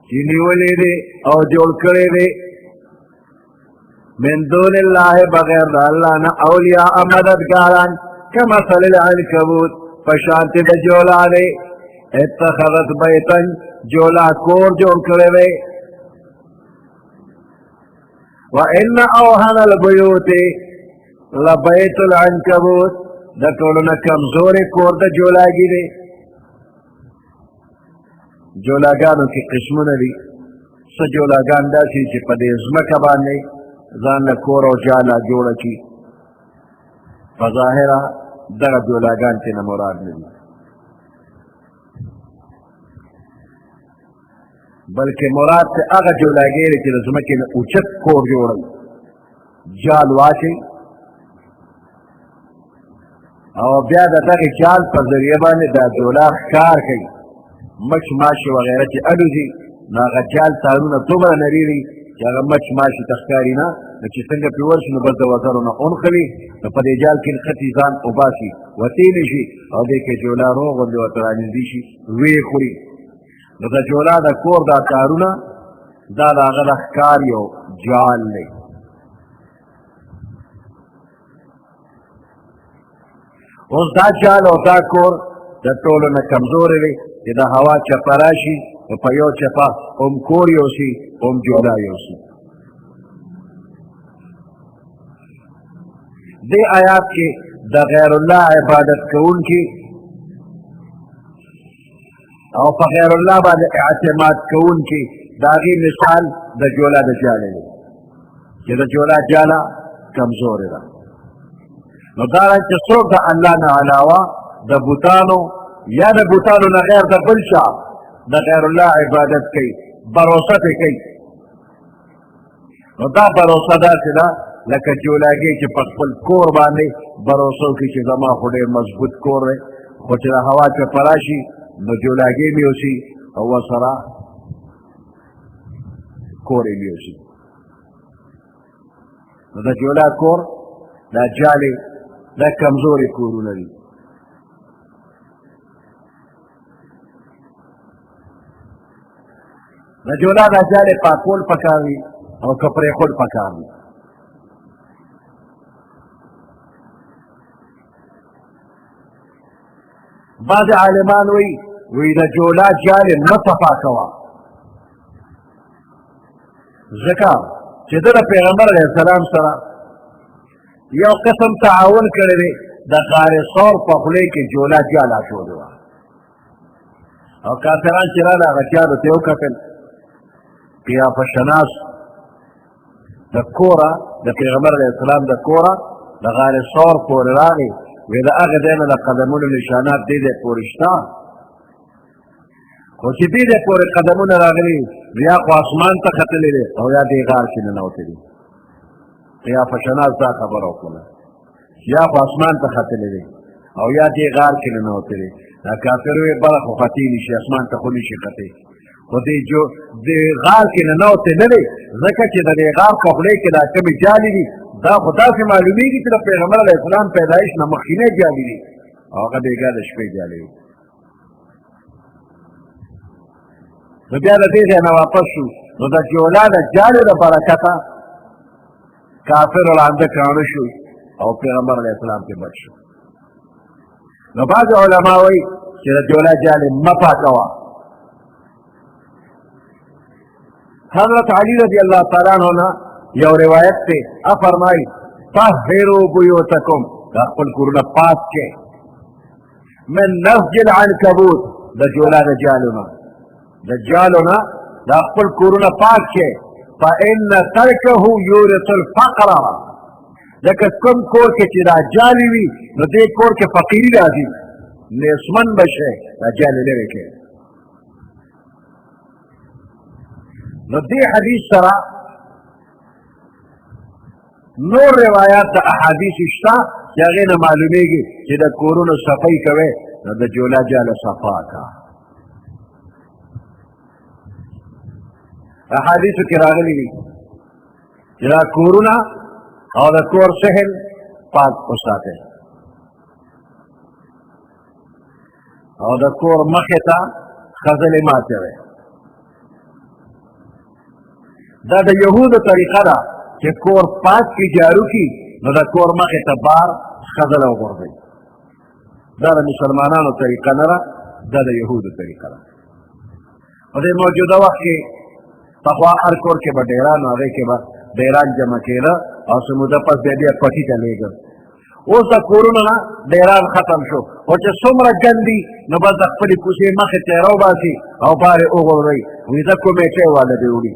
چینی ولی دے او جوڑ کرے دے من دون اللہ بغیر دا اللہ نا اولیاء مددگاران کمثل العنکبوت فشانت دا جولا دے اتخذت بیتن جولا کور جوڑ کرے دے وَإِنَّ أَوْهَنَ الْبُيُوتِ لَبَيْتُ الْعَنْكَبُوتِ دا کولونا کمزور کور دا جولا گی دے جولاگانو کی قسمون دی سا جولاگان دا سی چی پدے ازمکا باندے ځان له کور او جاله جوړه کړي په ظاهره دغه جولاګان چې نه مراد نه دي بلکې مراد چې هغه جولاګې دی چې د ځمکې نه اوچت کور جوړوي جال واچوي او بیا د دغې جال په ذریعه باندې دا جولا ښکار کوي مچ ماشي وغیره چې الوځي نو هغه جال تارونه دومره نري دي چې هغه مچ ماشي ته ښکاري نه نو چې څنګه پرې ورشي نو بس د وزرو نه اونښوي نو په دې جال کې نښتي ځان وباسي وتیلی شي او دې کې جولا روغ غوندې ورته رانږدې شي ویې خوري نو د جولا د کور دا کارونه دا د هغه د ښکار یو جال دی اوس دا جال او دا کور د ټولو نه کمزوری دی چې د هوا چپه راشي نو په یو چپه هم کور یوسي هم جولا یوسي دې آیات کې د غیر الله عبادت کوونکي او په غیر الله باندې اعتماد کوونکي د هغې مثال د جولا د جالې دی چې د جولا جاله کمزورې ده نو دا چې څوک د الله نه علاوه د بوتانو یا د بوتانو نه غیر د بل چا د غیر الله عبادت کوي بروسه پې کوي نو دا بروسه داسې ده لکه جولاګۍ چې په خپل کور باندې بروسه وکړي چې زما خو ډېر مضبوط کور دی خو چې د هوا چپه راشي نو جولاګۍ مې اوسي او ورسره کور یې مې اوسي نو د جولا کور دا جالې دا کمزوري کورونه دي د جولا دا جالې پاکول پکار دي او که پرېښود پکار دي بعض عالمان وی د جولا جالې مه صفا کوه ځکه چې ده د پیغمبر علیه السلام سره یو قسم تعاون کړی دی د غار ثور په خولې کې جولا جال اچولې وه او کافران چې راغله هغه جالو ته یې وکتل قیافه شناس د کوره د پیغمبر علیه السلام د کوره د غار ثور پورې راغی وی د هغه ځای نه د قدمونو نشانات دې ځای پورې شته خو چې دې ځای پورې قدمونه راغلي یا خو اسمان ته ختلي دی او یا دې غار کې ننوتې دي قیافه شناس دا خبره وکړه یا خو اسمان ته ختلي دی او یا دې غار کې ننوتې دي دا کافر وی بله خو ختېلی شي اسمان ته خو نشي ختې خو دې غار کې ننوتې نه دی ځکه چې د دې غار په خولې کې دا کمې جالې دي دا خو داسې معلومیږي چې د پیغمبر علیه السلام پیدایش نه مخکینی جالې دي او هغه بېګا د شپې جالې دي نو بیا د دې ځای نه واپس شو نو د جولا د جالې د برکته کافر ړانده کاڼه شو او پیغمبر علیه السلام پرې بچ شو نو بعض علما وایي چې د جولا جالې مه پاکوه حضرت علی رضی اللہ تعالیٰ عنہ نه یو روایت ته فرمایي طهروا بیوتکم دا خپل کورونه پاک کړئ من نسج العنکبوت د جولا د جالو نه دا خپل کورونه پاک کړئ فإن ترکه یورث الفقر ځکه کوم کور کې چې دا جالې وي نو دې کور کې فقیري راځي نیستمن به شئ دا جالې لرې کړئ نو دې حدیث سره نور روایات د احادیث شته چې هغې نه معلومیږي چې د کورونو صفایي کوئ نو د جولا جاله صفا کا احادیثو کې راغلي دي چې دا کورونه او د کور صحن پاک وساتئ او د کور مخې ته خځلې مه اچوئ دا د یهودو طریقه ده چې کور پاک کې جارو کړي نو د کور مخې ته بار خځله وغورځوي دا د مسلمانانو طریقه نه ده دا د یهودو طریقه ده په دې موجوده وخت کې پخوا هر کور کې به ډیران و هغې کې به ډیران جمع کېده او څه موده پس بیا پټي ته لېږه اوس د کورونو نه ډیران ختم شو خو چې څومره ګند دي نو بس د خپلې کوڅې مخې ته یې راوباسي او بار یې وغورځوي ویده کمیټۍ والا دې وړي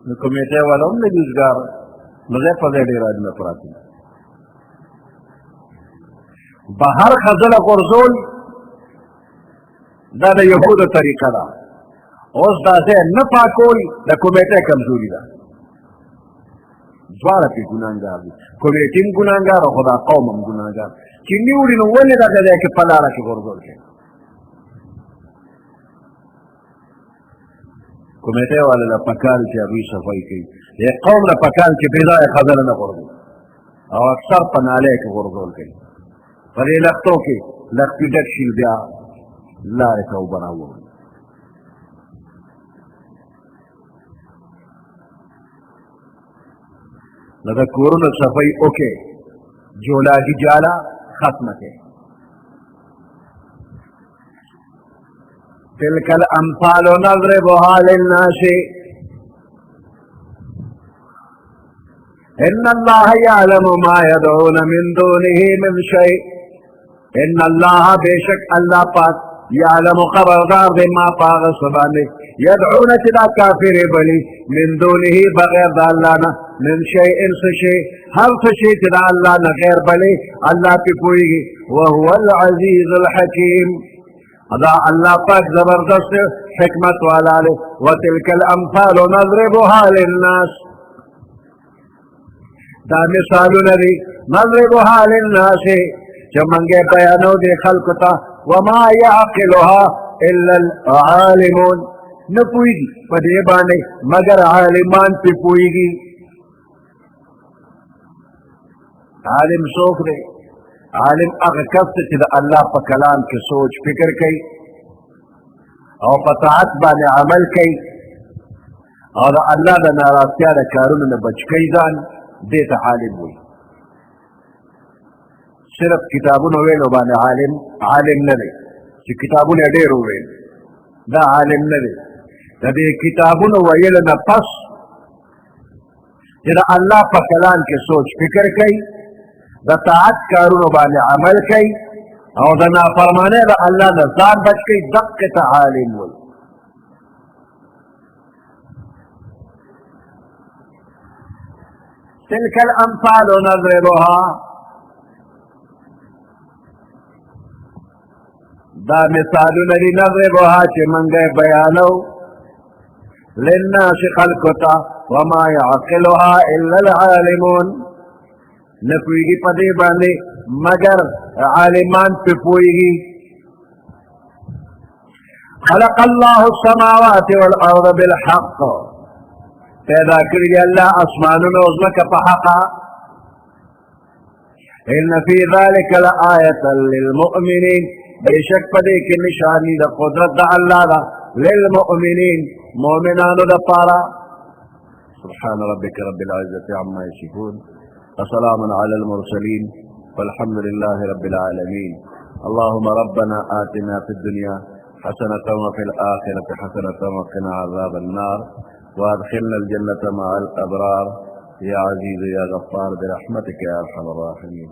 نو کمیټۍ والا هم نه دي وزګاره نو په دې ډیر راځي پراتی بهر خزل غرزول دا د یهودو طریقه ده اوس دا ځای نه پاکول د کمیټې کمزوري ده دواړه پې ګناهګار دي کمیټې هم ګناهګار او خو دا قوم هم ګناهګار چې نیولي نو ولې دغه ځای کې په لاره کې غورځول کوي کمیټې والا له پکار چې هغوی صفایي کوي د قوم له پکار چې بې ځایه خزله نه غورځوي او اکثر په نالۍ کې غورځول کوي په دې لښتو کې لښتي ډک شي بیا لارې ته اوبه راوړي نو د کورونو صفایي وکړې جولاګي جاله ختمه کړې تلك الأمثال نضربها للناس إن الله يعلم ما يدعون من دونه من شيء إن الله بشك الله پاک يعلم خبردار بما پاغ سبانه يدعون تدا كافر بلي من دونه بغير دالانا من شيء شيء هر شيء تدا الله غير بلي الله پی وهو العزيز الحكيم ادا اللہ پاک زبردست حکمت والا لے وتلك الامثال نضربها للناس دا مثالونه دي نضربها للناس چې منګه بیانو دي خلق ته وما يعقلها الا العالمون نه پوهیږي په دې باندې مگر عالمان پې پوهیږي عالم څوک دی عالم هغه کس چې د الله په کلام کې سوچ فکر کوي او په طاعت باندې عمل کوي او د الله د ناراضتیا د کارونو نه بچ کوي ځان دې ته عالم وایي صرف کتابونه ویلو باندې عالم نه دی چې کتابونه ډېر وویل دا عالم نه دی د دې کتابونو ویلو نه پس چې د الله په کلام کې سوچ فکر کوي د طاعت کارونو باندې عمل کوي او د نافرمانۍ د الله نه ځان بچ کوي دقې ته عالم وایي تلك الامثال نضربها دا مثالونه دي نضربها چې منګه بیانو للناس خلقو ته وما يعقلها الا العالمون نپویگی پدے باندے مگر عالمان پہ پوئیگی خلق اللہ السماوات والارض بالحق پیدا کری اللہ اسمانون عظمک پا حقا ان فی ذالک لآیتا للمؤمنین بے شک پدے کی نشانی دا قدرت دا اللہ دا للمؤمنین مومنانو دا پارا سبحان ربک رب العزت عما یصفون وسلام على المرسلين والحمد لله رب العالمين اللهم ربنا آتنا في الدنيا حسنة وفي الآخرة حسنة وقنا عذاب النار وادخلنا الجنة مع الأبرار يا عزيز يا غفار برحمتك يا أرحم الراحمين